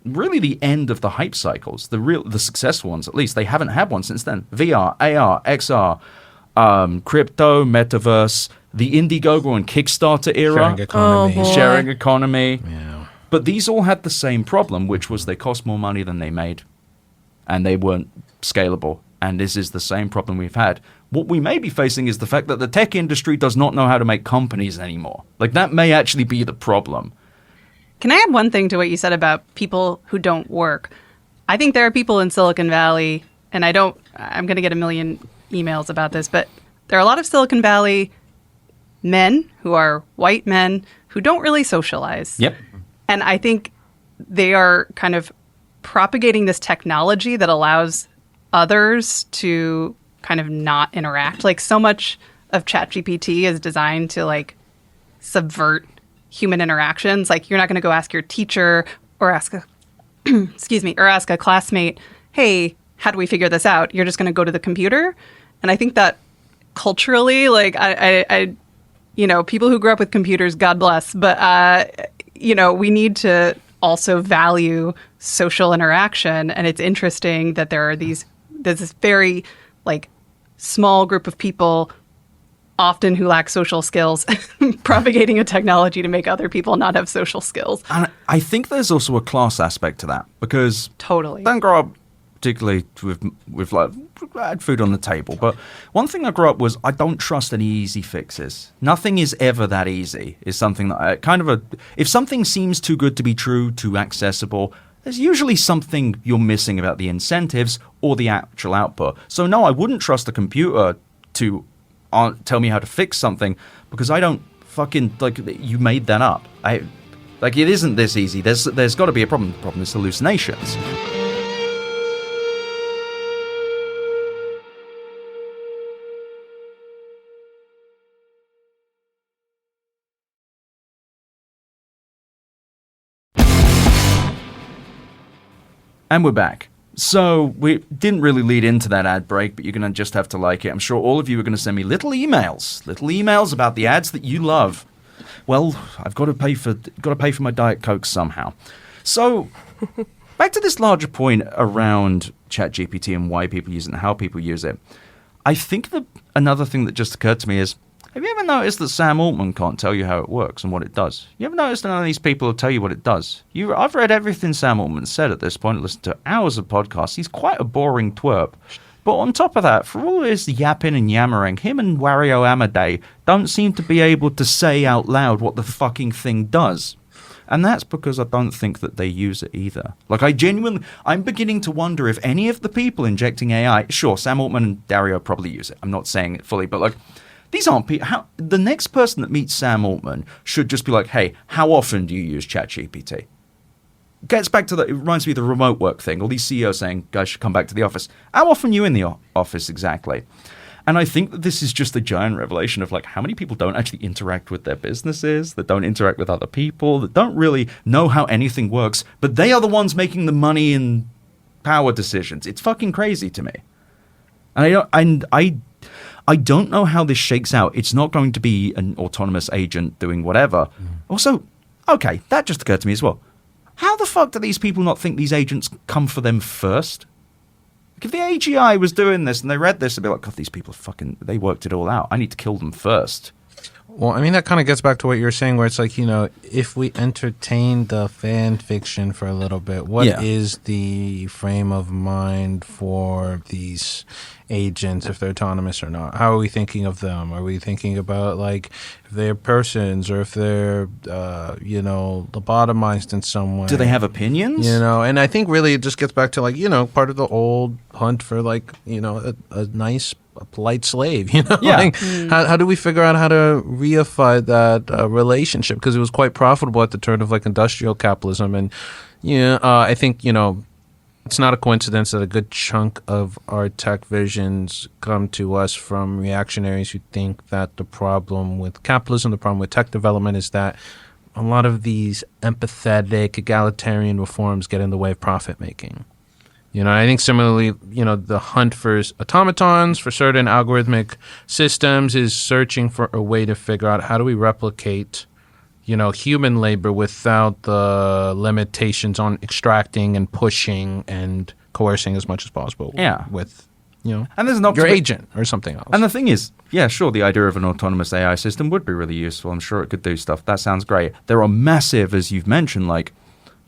really the end of the hype cycles, the successful ones at least. They haven't had one since then. VR, AR, XR, crypto, metaverse, the Indiegogo and Kickstarter era. Sharing economy. Yeah. But these all had the same problem, which was they cost more money than they made. And they weren't scalable. And this is the same problem we've had. What we may be facing is the fact that the tech industry does not know how to make companies anymore. Like, that may actually be the problem. Can I add one thing to what you said about people who don't work? I think there are people in Silicon Valley, and I'm going to get a million emails about this, but there are a lot of Silicon Valley men who are white men who don't really socialize. Yep. And I think they are kind of propagating this technology that allows others to kind of not interact. Like, so much of ChatGPT is designed to like subvert human interactions. Like, you're not going to go ask your teacher or ask a excuse me, or ask a classmate, hey, how do we figure this out? You're just going to go to the computer. And I think that culturally, like I people who grew up with computers, God bless, but we need to also value social interaction. And it's interesting that there's this very like small group of people, often who lack social skills, propagating a technology to make other people not have social skills. And I think there's also a class aspect to that, because Totally. I don't grow up particularly with like, I had food on the table, but one thing I grew up was I don't trust any easy fixes. Nothing is ever that easy. Is something that if something seems too good to be true, too accessible, there's usually something you're missing about the incentives or the actual output. So no, I wouldn't trust a computer to tell me how to fix something, because I don't fucking, like, you made that up. It isn't this easy. There's got to be a problem. The problem is hallucinations. And we're back. So we didn't really lead into that ad break, but you're going to just have to like it. I'm sure all of you are going to send me little emails about the ads that you love. Well, I've got to pay for my Diet Coke somehow. So back to this larger point around ChatGPT and why people use it and how people use it. I think that another thing that just occurred to me is, have you ever noticed that Sam Altman can't tell you how it works and what it does? You ever noticed that none of these people will tell you what it does? I've read everything Sam Altman said at this point, listened to hours of podcasts. He's quite a boring twerp. But on top of that, for all his yapping and yammering, him and Wario Amadei don't seem to be able to say out loud what the fucking thing does. And that's because I don't think that they use it either. Like, I'm beginning to wonder if any of the people injecting AI, sure, Sam Altman and Dario probably use it. I'm not saying it fully, but like, these aren't people. The next person that meets Sam Altman should just be like, hey, how often do you use ChatGPT? Gets back to it reminds me of the remote work thing. All these CEOs saying, guys should come back to the office. How often are you in the office exactly? And I think that this is just a giant revelation of like how many people don't actually interact with their businesses, that don't interact with other people, that don't really know how anything works, but they are the ones making the money and power decisions. It's fucking crazy to me. And I don't know how this shakes out. It's not going to be an autonomous agent doing whatever. Also, okay, that just occurred to me as well. How the fuck do these people not think these agents come for them first? Like, if the AGI was doing this and they read this, they'd be like, God, these people they worked it all out. I need to kill them first. Well, I mean, that kind of gets back to what you were saying, where it's like, if we entertain the fan fiction for a little bit, what is the frame of mind for these agents, if they're autonomous or not? How are we thinking of them? Are we thinking about, like, if they're persons or if they're, lobotomized in some way? Do they have opinions? And I think really it just gets back to, like, part of the old hunt for, like, a nice, a polite slave, Yeah. Like, how do we figure out how to reify that relationship? Because it was quite profitable at the turn of, like, industrial capitalism. And, I think, it's not a coincidence that a good chunk of our tech visions come to us from reactionaries who think that the problem with capitalism, the problem with tech development is that a lot of these empathetic, egalitarian reforms get in the way of profit making. I think similarly, the hunt for automatons, for certain algorithmic systems is searching for a way to figure out how do we replicate human labor without the limitations on extracting and pushing and coercing as much as possible. Yeah. With, and there's an your agent or something else. And the thing is, yeah, sure, the idea of an autonomous AI system would be really useful. I'm sure it could do stuff. That sounds great. There are massive, as you've mentioned, like,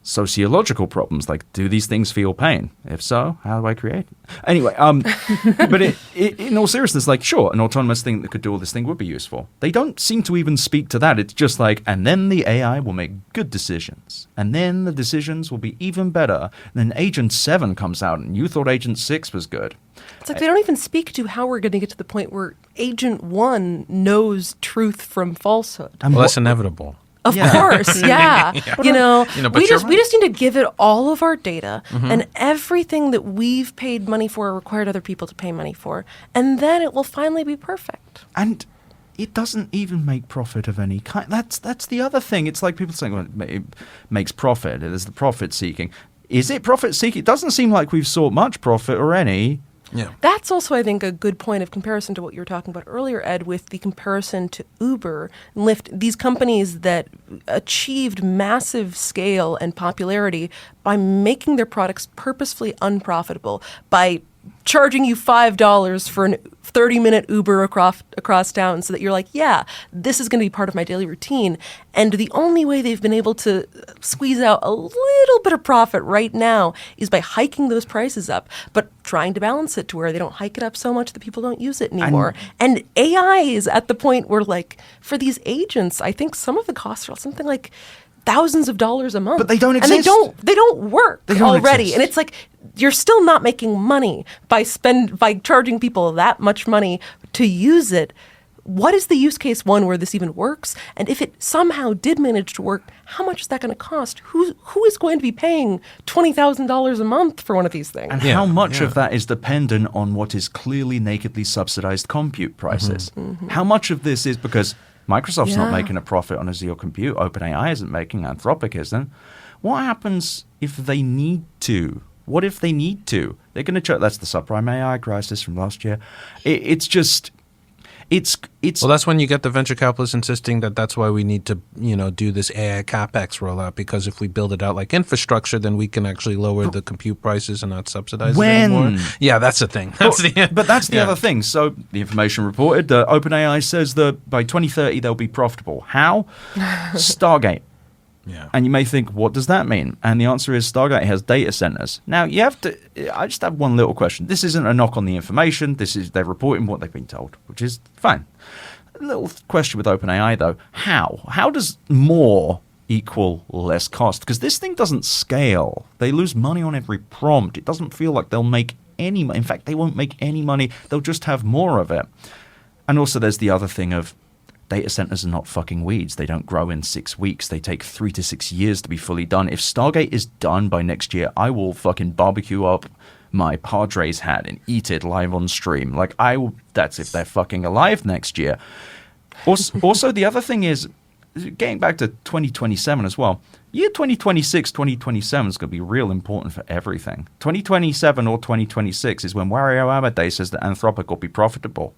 sociological problems, like, do these things feel pain? If so, how do I create it? Anyway, but in all seriousness, like, sure, an autonomous thing that could do all this thing would be useful. They don't seem to even speak to that. It's just like, and then the AI will make good decisions, and then the decisions will be even better. And then Agent 7 comes out, and you thought Agent 6 was good. It's like they don't even speak to how we're going to get to the point where Agent 1 knows truth from falsehood. Well, that's inevitable. Of course, yeah. But we just need to give it all of our data and everything that we've paid money for or required other people to pay money for, and then it will finally be perfect. And it doesn't even make profit of any kind. That's the other thing. It's like people saying, well, it makes profit. There's the profit seeking. Is it profit seeking? It doesn't seem like we've sought much profit or any. Yeah. That's also, I think, a good point of comparison to what you were talking about earlier, Ed, with the comparison to Uber and Lyft, these companies that achieved massive scale and popularity by making their products purposefully unprofitable, by charging you $5 for a 30-minute Uber across town so that you're like, yeah, this is going to be part of my daily routine. And the only way they've been able to squeeze out a little bit of profit right now is by hiking those prices up, but trying to balance it to where they don't hike it up so much that people don't use it anymore. And AI is at the point where, like, for these agents, I think some of the costs are something like thousands of dollars a month. But they don't exist. And they don't work They don't already. exist. And it's like, you're still not making money by charging people that much money to use it. What is the use case, one, where this even works? And if it somehow did manage to work, how much is that going to cost? Who is going to be paying $20,000 a month for one of these things? And how much of that is dependent on what is clearly nakedly subsidized compute prices? How much of this is because Microsoft's not making a profit on Azure Compute, OpenAI isn't making, Anthropic isn't. What happens if they need to? What if they need to? They're going to that's the subprime AI crisis from last year. It's Well, that's when you get the venture capitalists insisting that that's why we need to, do this AI capex rollout, because if we build it out like infrastructure, then we can actually lower the compute prices and not subsidize it anymore. Yeah, that's the thing. But that's the other thing. So the information reported, OpenAI says that by 2030 they'll be profitable. How? Stargate. Yeah. And you may think, what does that mean? And the answer is Stargate has data centers. Now, I just have one little question. This isn't a knock on the information. They're reporting what they've been told, which is fine. A little question with OpenAI, though. How? How does more equal less cost? Because this thing doesn't scale. They lose money on every prompt. It doesn't feel like they'll make any money. In fact, they won't make any money. They'll just have more of it. And also there's the other thing of data centers are not fucking weeds. They don't grow in 6 weeks. They take 3 to 6 years to be fully done. If Stargate is done by next year, I will fucking barbecue up my Padres hat and eat it live on stream. That's if they're fucking alive next year. Also, the other thing is, getting back to 2027 as well, year 2026, 2027 is going to be real important for everything. 2027 or 2026 is when Wario Amade says that Anthropic will be profitable.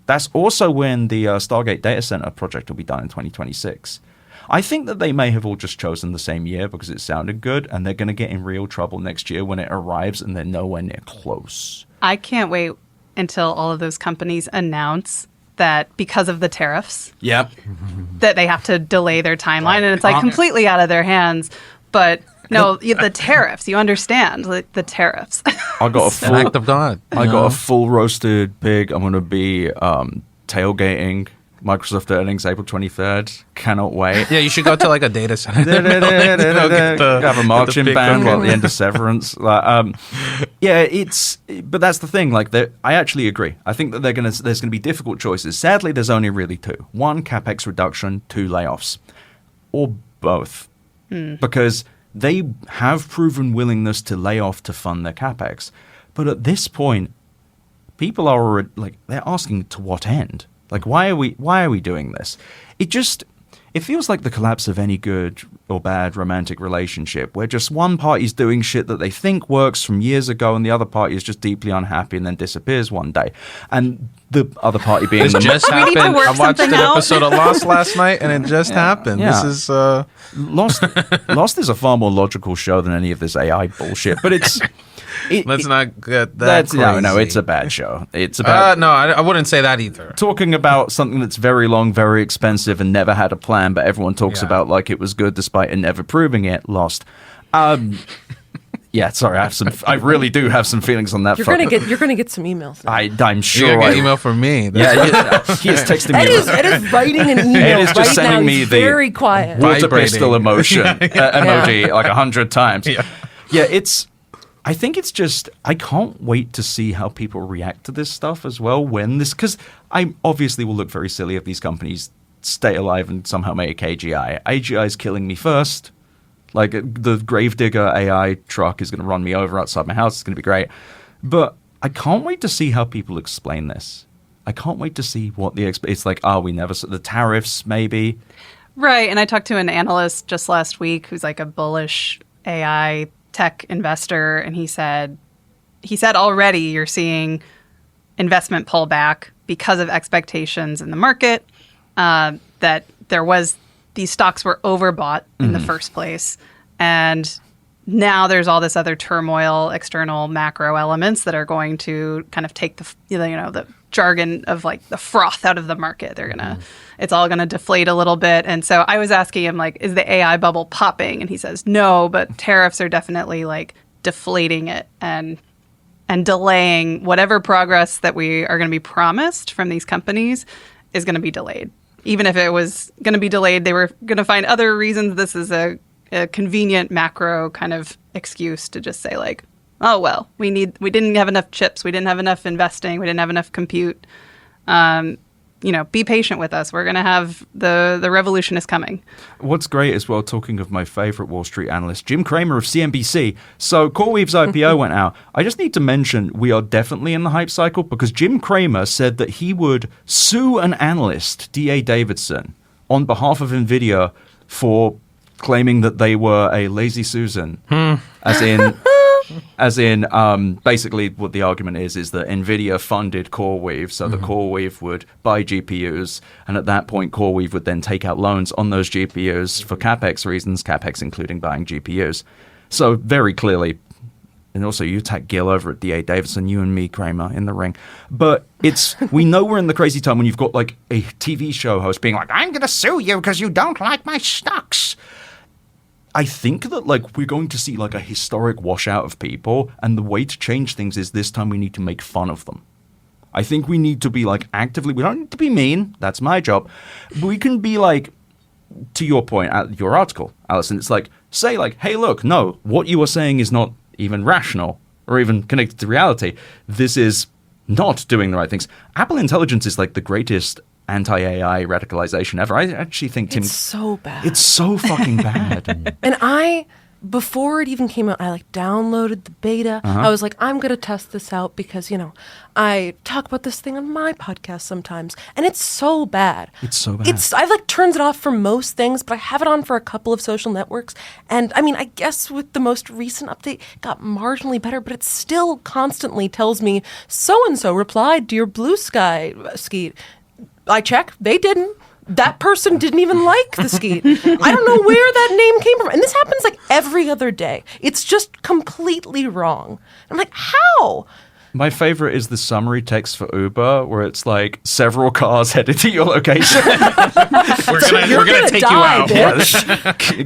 That's also when the Stargate data center project will be done in 2026. I think that they may have all just chosen the same year because it sounded good, and they're going to get in real trouble next year when it arrives, and they're nowhere near close. I can't wait until all of those companies announce that because of the tariffs, that they have to delay their timeline, and it's like completely out of their hands. But no, the tariffs, you understand, the tariffs. I got a full act of God. I got a full roasted pig. I'm going to be tailgating Microsoft earnings April 23rd. Cannot wait. Yeah, you should go to like a data center. Have a marching band while at the end of Severance. But that's the thing. I actually agree. I think that there's going to be difficult choices. Sadly, there's only really two: one, capex reduction; two, layoffs, or both, because they have proven willingness to lay off to fund their capex. But at this point, people are they're asking to what end? Why are we doing this? It feels like the collapse of any good or bad romantic relationship, where just one party's doing shit that they think works from years ago, and the other party is just deeply unhappy and then disappears one day. And the other party being This just happened. I watched an episode of Lost last night, and it just happened. Yeah. This is Lost is a far more logical show than any of this AI bullshit, but it's. Let's not get that crazy. No, it's a bad show. It's about no, I wouldn't say that either. Talking about something that's very long, very expensive, and never had a plan, but everyone talks about like it was good despite it never proving it. Lost. Yeah, sorry, I really do have some feelings on that. You're gonna get some emails. I'm sure. You're gonna get email from me. He is texting me. Ed is writing an email. Ed is just sending me the very quiet water pistol emoji like 100 times. Yeah, I think it's just, I can't wait to see how people react to this stuff as well because I obviously will look very silly if these companies stay alive and somehow make AGI. AGI is killing me first. Like, the Gravedigger AI truck is going to run me over outside my house. It's going to be great. But I can't wait to see how people explain this. I can't wait to see what it's like, we never saw the tariffs, maybe. Right, and I talked to an analyst just last week who's like a bullish AI tech investor, and he said already you're seeing investment pullback because of expectations in the market, that these stocks were overbought in the first place. And now there's all this other turmoil, external macro elements that are going to kind of take the jargon of like the froth out of the market. It's all gonna deflate a little bit. And so I was asking him, like, is the AI bubble popping? And he says no, but tariffs are definitely like deflating it and delaying whatever progress that we are going to be promised from these companies is going to be delayed. Even if it was going to be delayed, they were going to find other reasons. This is a convenient macro kind of excuse to just say, like, oh, well, we didn't have enough chips. We didn't have enough investing. We didn't have enough compute. Be patient with us. We're going to have the revolution is coming. What's great as well, talking of my favorite Wall Street analyst, Jim Cramer of CNBC. So CoreWeave's IPO went out. I just need to mention we are definitely in the hype cycle because Jim Cramer said that he would sue an analyst, D.A. Davidson, on behalf of NVIDIA for claiming that they were a lazy Susan. As in, basically what the argument is that NVIDIA funded CoreWeave so that CoreWeave would buy GPUs, and at that point CoreWeave would then take out loans on those GPUs for CapEx reasons, CapEx including buying GPUs. So very clearly, and also you attack Gil over at D.A. Davidson, you and me, Kramer, in the ring. But we know we're in the crazy time when you've got like a TV show host being like, I'm going to sue you because you don't like my stocks. I think that like we're going to see like a historic washout of people, and the way to change things is this time we need to make fun of them. I think we need to be like actively, we don't need to be mean, that's my job. But we can be like, to your point, your article, Allison, it's like, say like, hey look, no, what you are saying is not even rational or even connected to reality. This is not doing the right things. Apple Intelligence is like the greatest anti-AI radicalization ever. I actually think it's so bad. It's so fucking bad. And before it even came out, I like downloaded the beta. I was like, I'm going to test this out because, I talk about this thing on my podcast sometimes, and it's so bad. It's so bad. I like turns it off for most things, but I have it on for a couple of social networks. And I mean, I guess with the most recent update, it got marginally better, but it still constantly tells me so-and-so replied to your Blue Sky skeet. I check. They didn't. That person didn't even like the skeet. I don't know where that name came from. And this happens like every other day. It's just completely wrong. I'm like, how? My favorite is the summary text for Uber where it's like several cars headed to your location. We're gonna take die, you out.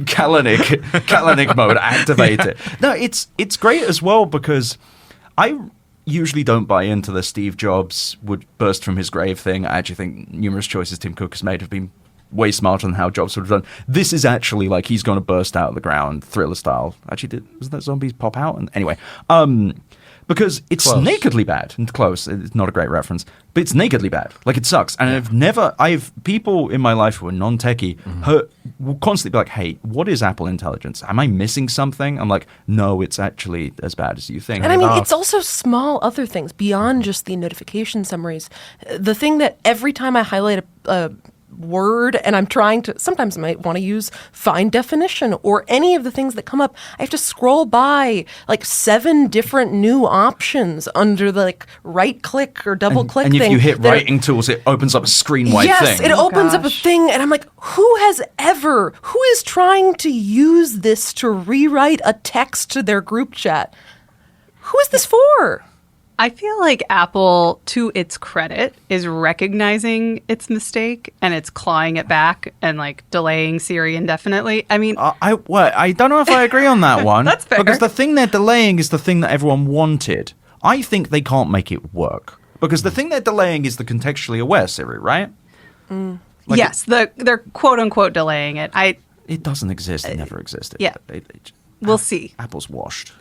Kalanick mode, activate it. No, it's great as well because I usually don't buy into the Steve Jobs would burst from his grave thing. I actually think numerous choices Tim Cook has made have been way smarter than how Jobs would have done. This is actually like he's going to burst out of the ground, Thriller style. Actually, was that zombies pop out? And anyway, because it's nakedly bad. And close. It's not a great reference, but it's nakedly bad. Like it sucks. And I've people in my life who are non-techie will constantly be like, hey, what is Apple Intelligence? Am I missing something? I'm like, no, it's actually as bad as you think. And I mean, it's also small other things beyond just the notification summaries. The thing that every time I highlight a word and I'm trying to, sometimes I might want to use fine definition or any of the things that come up, I have to scroll by like 7 different new options under the like right click or double click thing. And if you hit writing tools, it opens up a screen-wide thing. Yes, it opens up a thing and I'm like, who is trying to use this to rewrite a text to their group chat? Who is this for? I feel like Apple, to its credit, is recognizing its mistake and it's clawing it back and like delaying Siri indefinitely. I mean, I don't know if I agree on that one. That's fair. Because the thing they're delaying is the thing that everyone wanted. I think they can't make it work because the thing they're delaying is the contextually aware Siri, right? Yes, they're quote unquote delaying it. It doesn't exist. It never existed. Yeah, we'll see. Apple's washed.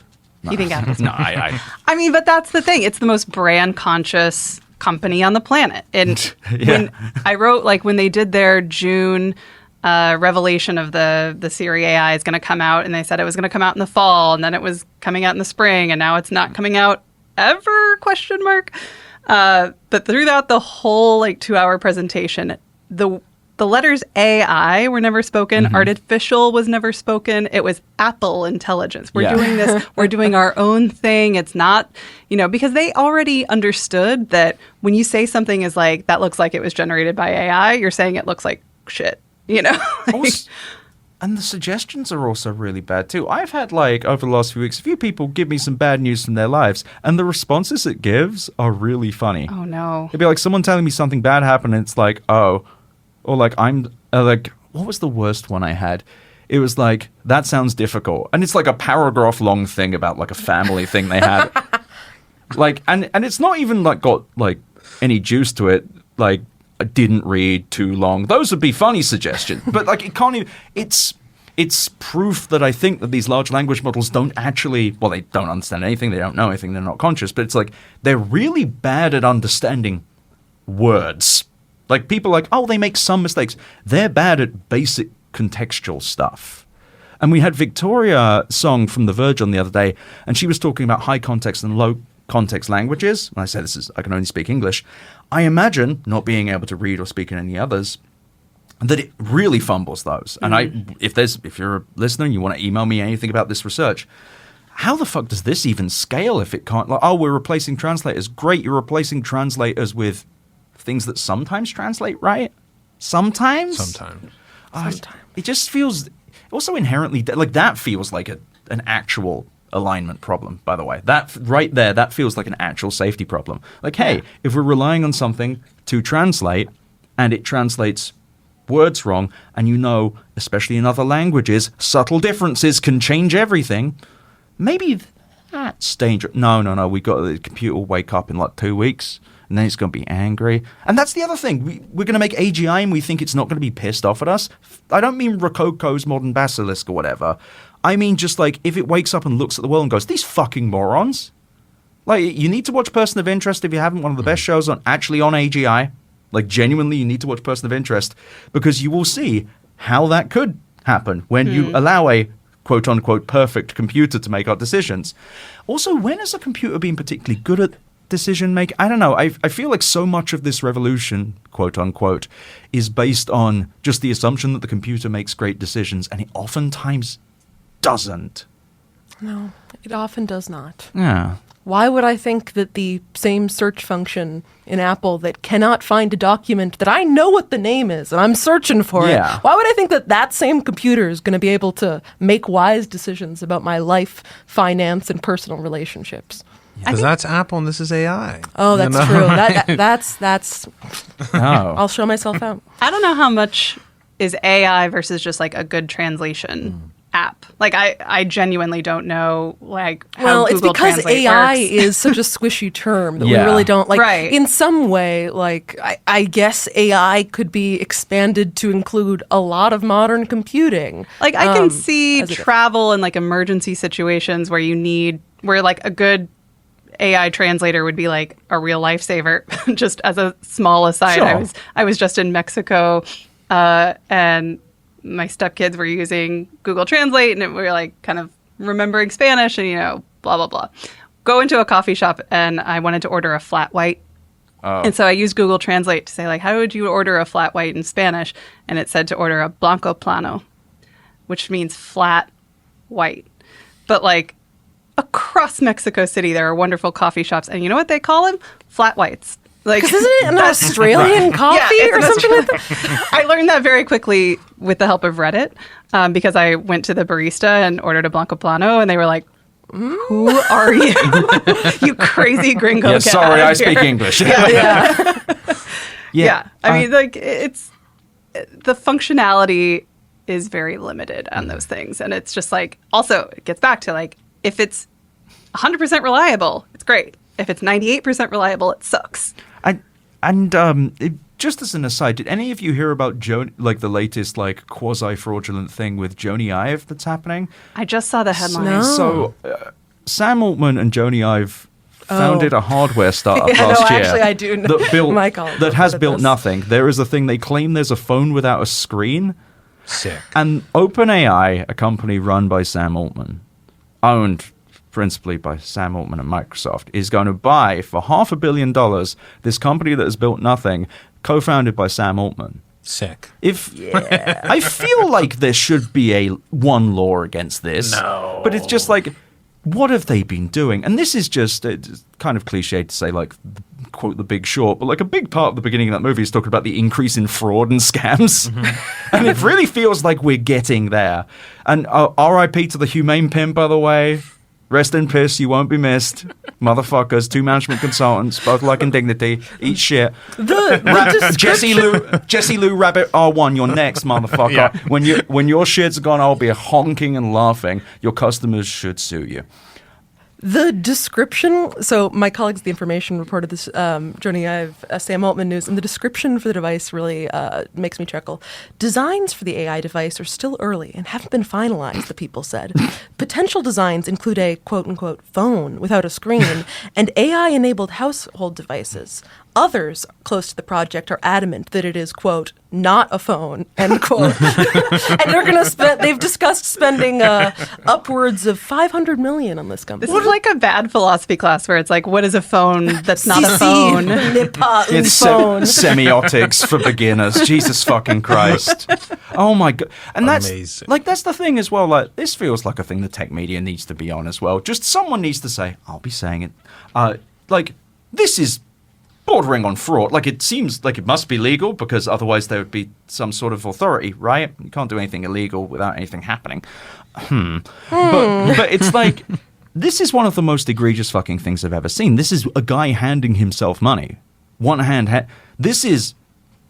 You think Apple's no, I mean, but that's the thing. It's the most brand conscious company on the planet. And when I wrote, like, when they did their June revelation of the Siri AI is going to come out, and they said it was going to come out in the fall, and then it was coming out in the spring, and now it's not coming out ever, ? But throughout the whole, like, 2-hour presentation, the the letters AI were never spoken. Artificial was never spoken. It was Apple intelligence. We're doing this. We're doing our own thing. It's not, because they already understood that when you say something is like, that looks like it was generated by AI, you're saying it looks like shit, And the suggestions are also really bad too. I've had over the last few weeks, a few people give me some bad news from their lives, and the responses it gives are really funny. Oh no. It'd be like someone telling me something bad happened, and it's like, oh. Or what was the worst one I had? It was like, that sounds difficult. And it's like a paragraph long thing about like a family thing they had. And it's not even got any juice to it. Like, I didn't read too long. Those would be funny suggestions. But it can't even, it's proof that I think that these large language models don't actually, they don't understand anything. They don't know anything. They're not conscious. But it's like, they're really bad at understanding words. Like, people they make some mistakes. They're bad at basic contextual stuff. And we had Victoria Song from The Verge on the other day, and she was talking about high context and low context languages. When I say I can only speak English. I imagine, not being able to read or speak in any others, that it really fumbles those. And if you're a listener and you want to email me anything about this research, how the fuck does this even scale if it can't? We're replacing translators. Great, you're replacing translators with things that sometimes translate right. Sometimes. It just feels also inherently that feels like an actual alignment problem. By the way, that right there, that feels like an actual safety problem. If we're relying on something to translate and it translates words wrong, and especially in other languages, subtle differences can change everything. Maybe that's dangerous. No. We got the computer will wake up in 2 weeks. And then it's going to be angry. And that's the other thing. We're going to make AGI and we think it's not going to be pissed off at us. I don't mean Rococo's Modern Basilisk or whatever. I mean just if it wakes up and looks at the world and goes, these fucking morons. You need to watch Person of Interest if you haven't. One of the best shows on AGI. Genuinely, you need to watch Person of Interest because you will see how that could happen when you allow a quote-unquote perfect computer to make our decisions. Also, when has a computer been particularly good at decision making? I don't know. I feel like so much of this revolution, quote unquote, is based on just the assumption that the computer makes great decisions, and it oftentimes doesn't. No, it often does not. Yeah. Why would I think that the same search function in Apple that cannot find a document that I know what the name is and I'm searching for it, why would I think that same computer is going to be able to make wise decisions about my life, finance, and personal relationships? Because that's Apple and this is AI. Oh, that's true. That's. Oh. I'll show myself out. I don't know how much is AI versus just a good translation app. I genuinely don't know how Google it's because Translate AI works. is such a squishy term that we really don't Right. In some way, I guess AI could be expanded to include a lot of modern computing. I can see as a travel and emergency situations where a good AI translator would be a real lifesaver. Just as a small aside, Sure. I was just in Mexico, and my stepkids were using Google Translate, and we were kind of remembering Spanish, and blah blah blah. Go into a coffee shop, and I wanted to order a flat white, and so I used Google Translate to say how would you order a flat white in Spanish, and it said to order a blanco plano, which means flat white, but across Mexico City, there are wonderful coffee shops, and you know what they call them? Flat whites. Because isn't it an Australian coffee or something like that? I learned that very quickly with the help of Reddit, because I went to the barista and ordered a Blanco Plano, and they were like, "Who are you? You crazy gringo!" Yeah, get sorry, out I of here." speak English. Yeah. I mean, it's the functionality is very limited on those things, and it's just also it gets back to if it's 100% reliable, it's great. If it's 98% reliable, it sucks. Just as an aside, did any of you hear about the latest quasi-fraudulent thing with Joni Ive that's happening? I just saw the headline. No. So Sam Altman and Joni Ive founded a hardware startup Yeah, last year. actually, I do know. That has built nothing. There is a thing they claim there's a phone without a screen. Sick. And OpenAI, a company run by Sam Altman, owned principally by Sam Altman and Microsoft, is going to buy for $500 million this company that has built nothing, co-founded by Sam Altman. Sick. I feel like there should be one law against this. No. But it's just like, what have they been doing? And this is just it's kind of cliche to say, like, quote The Big Short, but like a big part of the beginning of that movie is talking about the increase in fraud and scams. And it really feels like we're getting there. And RIP to the humane pimp, by the way. Rest in peace, you won't be missed. Motherfuckers, 2 management consultants, both lacking dignity. Eat shit. Jesse Lou Rabbit R1, you're next, motherfucker. Yeah. When your shit's gone, I'll be honking and laughing. Your customers should sue you. The description, so my colleagues at The Information reported this, Joni Ive, Sam Altman News, and the description for the device really makes me chuckle. Designs for the AI device are still early and haven't been finalized, the people said. Potential designs include a quote-unquote phone without a screen and AI-enabled household devices. Others close to the project are adamant that it is, quote, not a phone, end quote. And they've discussed spending upwards of $500 million on this company. This is like a bad philosophy class where it's like, what is a phone that's not a phone? It's semiotics for beginners. Jesus fucking Christ. Oh my God. And that's amazing. Like, that's the thing as well. Like, this feels like a thing the tech media needs to be on as well. Just someone needs to say, I'll be saying it. Like, this is bordering on fraud. Like, it seems like it must be legal because otherwise there would be some sort of authority, right? You can't do anything illegal without anything happening. But it's like, this is one of the most egregious fucking things I've ever seen. This is a guy handing himself money. One hand,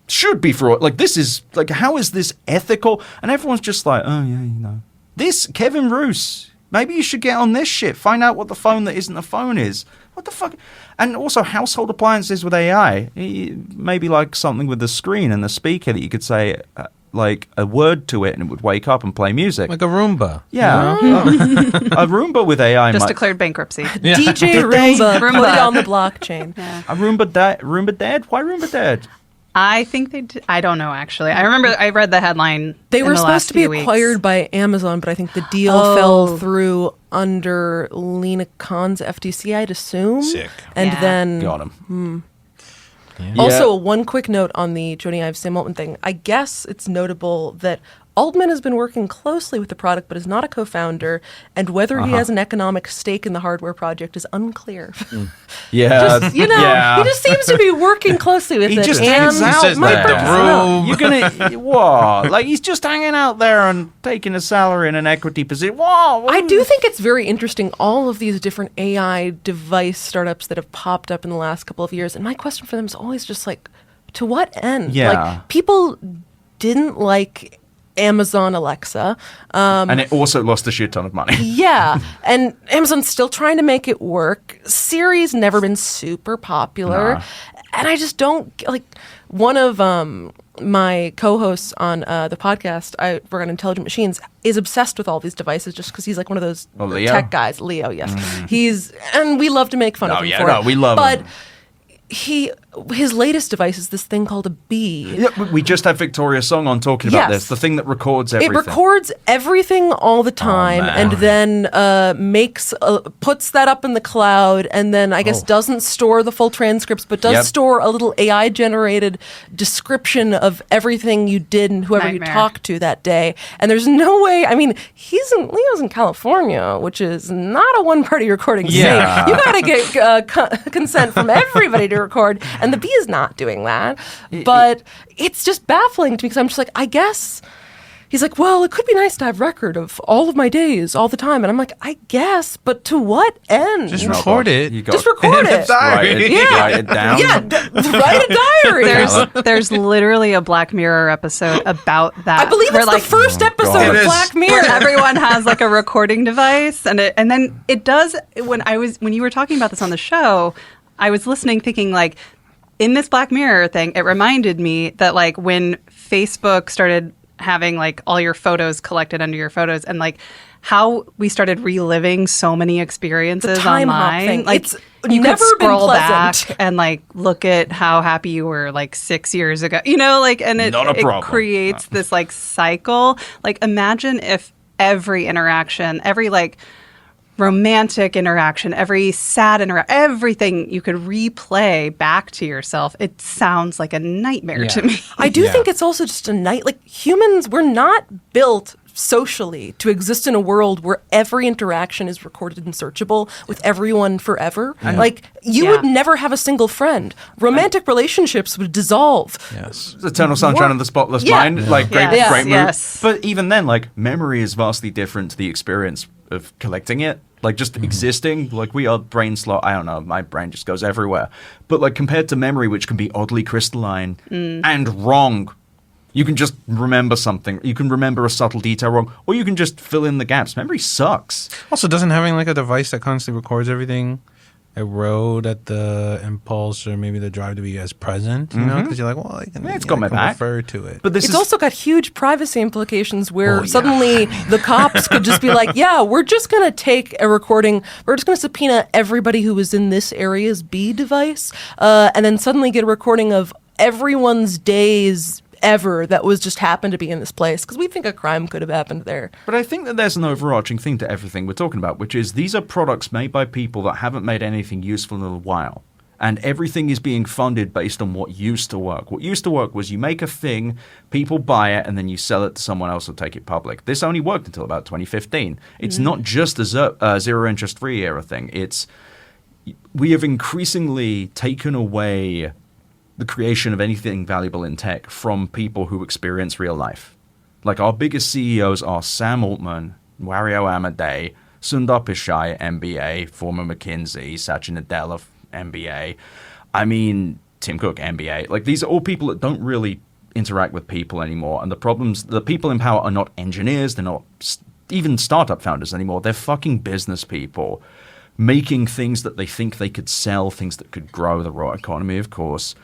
should be fraud. Like, this is, like, how is this ethical? And everyone's just like, oh yeah, you know. This, Kevin Roose, maybe you should get on this shit. Find out what the phone that isn't a phone is. What the fuck? And also household appliances with AI. Maybe like something with the screen and the speaker that you could say like a word to it and it would wake up and play music. Like a Roomba. Yeah. A Roomba with AI. Just declared bankruptcy. Yeah. DJ Roomba. Put it on the blockchain. Yeah. A Roomba dead? Why Roomba dead? I think they did. I don't know, actually. I remember I read the headline. They were supposed to be acquired by Amazon, but I think the deal fell through under Lena Khan's FTC, I'd assume. Sick. And then got him. Yeah. Also, one quick note on the Joni Ive Sam Altman thing. I guess it's notable that Altman has been working closely with the product, but is not a co-founder, and whether he has an economic stake in the hardware project is unclear. Yeah, just, he just seems to be working closely with it. He just hangs out. You're gonna what? Like, he's just hanging out there and taking a salary in an equity position. Whoa! I do think it's very interesting, all of these different AI device startups that have popped up in the last couple of years, and my question for them is always just like, to what end? Yeah. Like, people didn't like Amazon Alexa. And it also lost a shit ton of money. Yeah. And Amazon's still trying to make it work. Siri's never been super popular. And I just don't, like, one of my co-hosts on the podcast, I work on Intelligent Machines, is obsessed with all these devices just because he's like one of those tech guys. Leo, yes. And we love to make fun of him for it. We love him. His latest device is this thing called a Bee. Yeah, we just had Victoria Song on talking about this. The thing that records everything. It records everything all the time, and then puts that up in the cloud, and then I guess doesn't store the full transcripts, but does store a little AI generated description of everything you did and whoever you talked to that day. And there's no way. I mean, Leo's in California, which is not a one-party recording state. You got to get consent from everybody to record, and the Bee is not doing that. But it's just baffling to me because I'm just like, I guess. He's like, well, it could be nice to have record of all of my days all the time. And I'm like, I guess, but to what end? Just record it. Just record it. Write it down. Write a diary. There's literally a Black Mirror episode about that. I believe it's the first episode of Black Mirror. Where everyone has like a recording device. And then it does, when you were talking about this on the show, I was listening thinking like, in this Black Mirror thing, it reminded me that like when Facebook started having like all your photos collected under your photos and like how we started reliving so many experiences online. Like you never could scroll been back and like look at how happy you were like 6 years ago, like, and it creates this like cycle. Like imagine if every interaction, every like romantic interaction, every sad everything you could replay back to yourself, it sounds like a nightmare to me. I do think it's also just a like humans, we're not built socially to exist in a world where every interaction is recorded and searchable with everyone forever. Like you would never have a single friend. Romantic relationships would dissolve. Yes. Eternal Sunshine of the Spotless Mind, like great movie. Yes. But even then, like memory is vastly different to the experience of collecting it. Like just existing, like we are brain slot. I don't know, my brain just goes everywhere. But like compared to memory, which can be oddly crystalline and wrong. You can just remember something. You can remember a subtle detail wrong, or you can just fill in the gaps. Memory sucks. Also, doesn't having like a device that constantly records everything erode at the impulse or maybe the drive to be as present? You know, because you're like, well, I can, it's got my back. refer to it. But It's also got huge privacy implications where suddenly the cops could just be like, yeah, we're just going to take a recording. We're just going to subpoena everybody who was in this area's B device and then suddenly get a recording of everyone's days ever that was just happened to be in this place because we think a crime could have happened there. But I think that there's an overarching thing to everything we're talking about, which is these are products made by people that haven't made anything useful in a while. And everything is being funded based on what used to work. What used to work was you make a thing, people buy it, and then you sell it to someone else or take it public. This only worked until about 2015. It's not just a zero interest free era thing. We have increasingly taken away the creation of anything valuable in tech from people who experience real life. Like our biggest CEOs are Sam Altman, Wario Amadei, Sundar Pichai, MBA, former McKinsey, Satya Nadella, MBA. I mean, Tim Cook, MBA. Like these are all people that don't really interact with people anymore. And the people in power are not engineers. They're not even startup founders anymore. They're fucking business people making things that they think they could sell, things that could grow the raw economy, of course.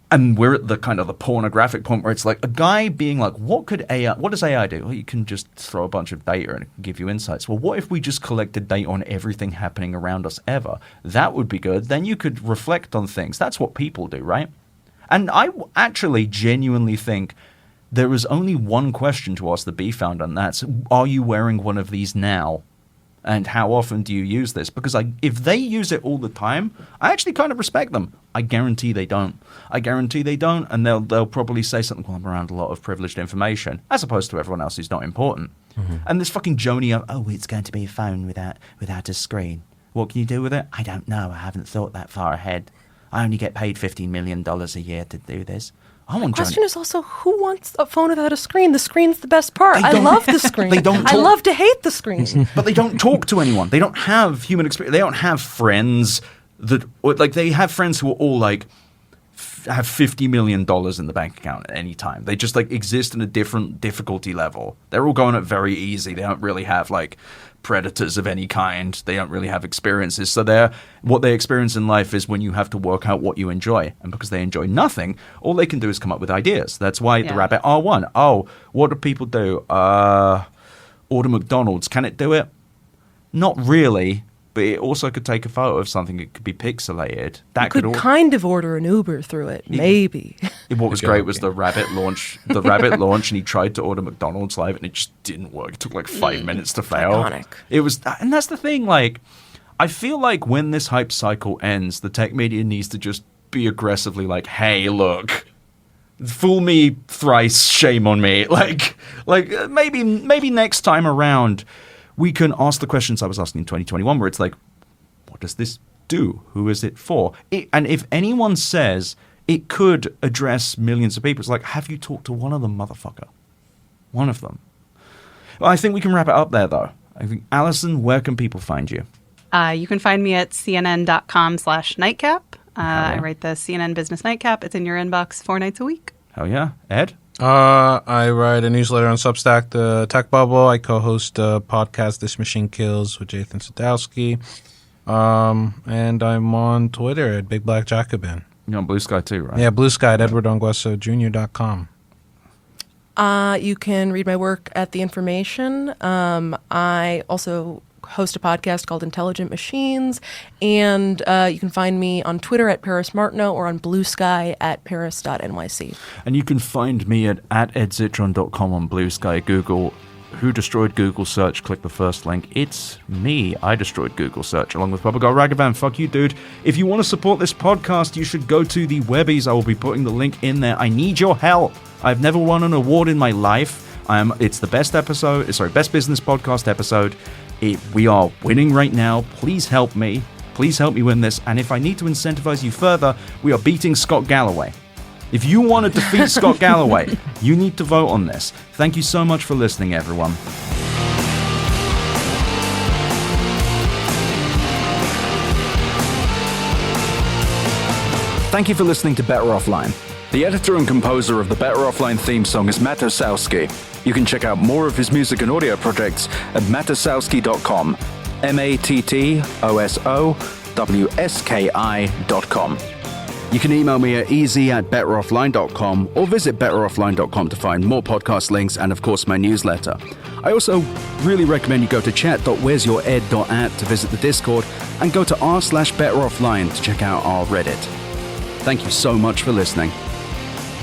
And we're at the kind of the pornographic point where it's like a guy being like, what does AI do? Well, you can just throw a bunch of data and it can give you insights. Well, what if we just collected data on everything happening around us ever? That would be good. Then you could reflect on things. That's what people do, right? And I actually genuinely think there is only one question to ask the B founder, and that's, are you wearing one of these now? And how often do you use this? Because if they use it all the time, I actually kind of respect them. I guarantee they don't. And they'll probably say something, well, I'm around a lot of privileged information, as opposed to everyone else who's not important. And this fucking Joni, it's going to be a phone without a screen. What can you do with it? I don't know. I haven't thought that far ahead. I only get paid $15 million a year to do this. The question is also, who wants a phone without a screen? The screen's the best part. I love the screen. I love to hate the screen. But they don't talk to anyone. They don't have human experience. They don't have friends they have friends who are all like have $50 million in the bank account at any time. They just like exist in a different difficulty level. They're all going at very easy. They don't really have like predators of any kind. They don't really have experiences. So what they experience in life is when you have to work out what you enjoy. And because they enjoy nothing, all they can do is come up with ideas. That's why the Rabbit R1. Oh, what do people do? Order McDonald's. Can it do it? Not really. But it also could take a photo of something. It could be pixelated. You could kind of order an Uber through it, maybe. What was great was the Rabbit launch. The Rabbit launch, and he tried to order McDonald's live, and it just didn't work. It took like 5 minutes to fail. Iconic. It was, and that's the thing. Like, I feel like when this hype cycle ends, the tech media needs to just be aggressively like, "Hey, look, fool me thrice, shame on me." Like maybe next time around, we can ask the questions I was asking in 2021, where it's like, what does this do? Who is it for? And if anyone says it could address millions of people, it's like, have you talked to one of them, motherfucker? One of them. Well, I think we can wrap it up there, though. I think, Allison, where can people find you? You can find me at cnn.com/nightcap. I write the CNN Business Nightcap. It's in your inbox 4 nights a week. Hell yeah. Ed? I write a newsletter on Substack, The Tech Bubble. I co-host a podcast, This Machine Kills, with Jathan Sadowski. And I'm on Twitter at Big Black Jacobin. You're on Blue Sky too, right? Yeah, Blue Sky at edwardongwesojr.com. You can read my work at The Information. I also host a podcast called Intelligent Machines, and you can find me on Twitter at Paris Martineau or on Blue Sky at paris.nyc. And you can find me at edzitron.com on Blue Sky, Google, Who Destroyed Google Search, click the first link. It's me. I destroyed Google Search along with Bubba Ragavan. Fuck you, dude. If you want to support this podcast, you should go to the Webbies. I will be putting the link in there. I need your help. I've never won an award in my life. It's the best best business podcast episode. We are winning right now. Please help me. Please help me win this. And if I need to incentivize you further, we are beating Scott Galloway. If you want to defeat Scott Galloway, you need to vote on this. Thank you so much for listening, everyone. Thank you for listening to Better Offline. The editor and composer of the Better Offline theme song is Matt Osowski. You can check out more of his music and audio projects at matosowski.com. MATTOSOWSKI.com. You can email me at easy@betteroffline.com or visit betteroffline.com to find more podcast links and, of course, my newsletter. I also really recommend you go to chat.wheresyouרד.at to visit the Discord and go to r/betteroffline to check out our Reddit. Thank you so much for listening.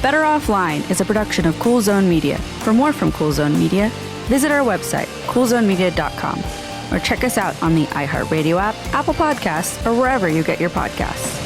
Better Offline is a production of Cool Zone Media. For more from Cool Zone Media, visit our website, coolzonemedia.com, or check us out on the iHeartRadio app, Apple Podcasts, or wherever you get your podcasts.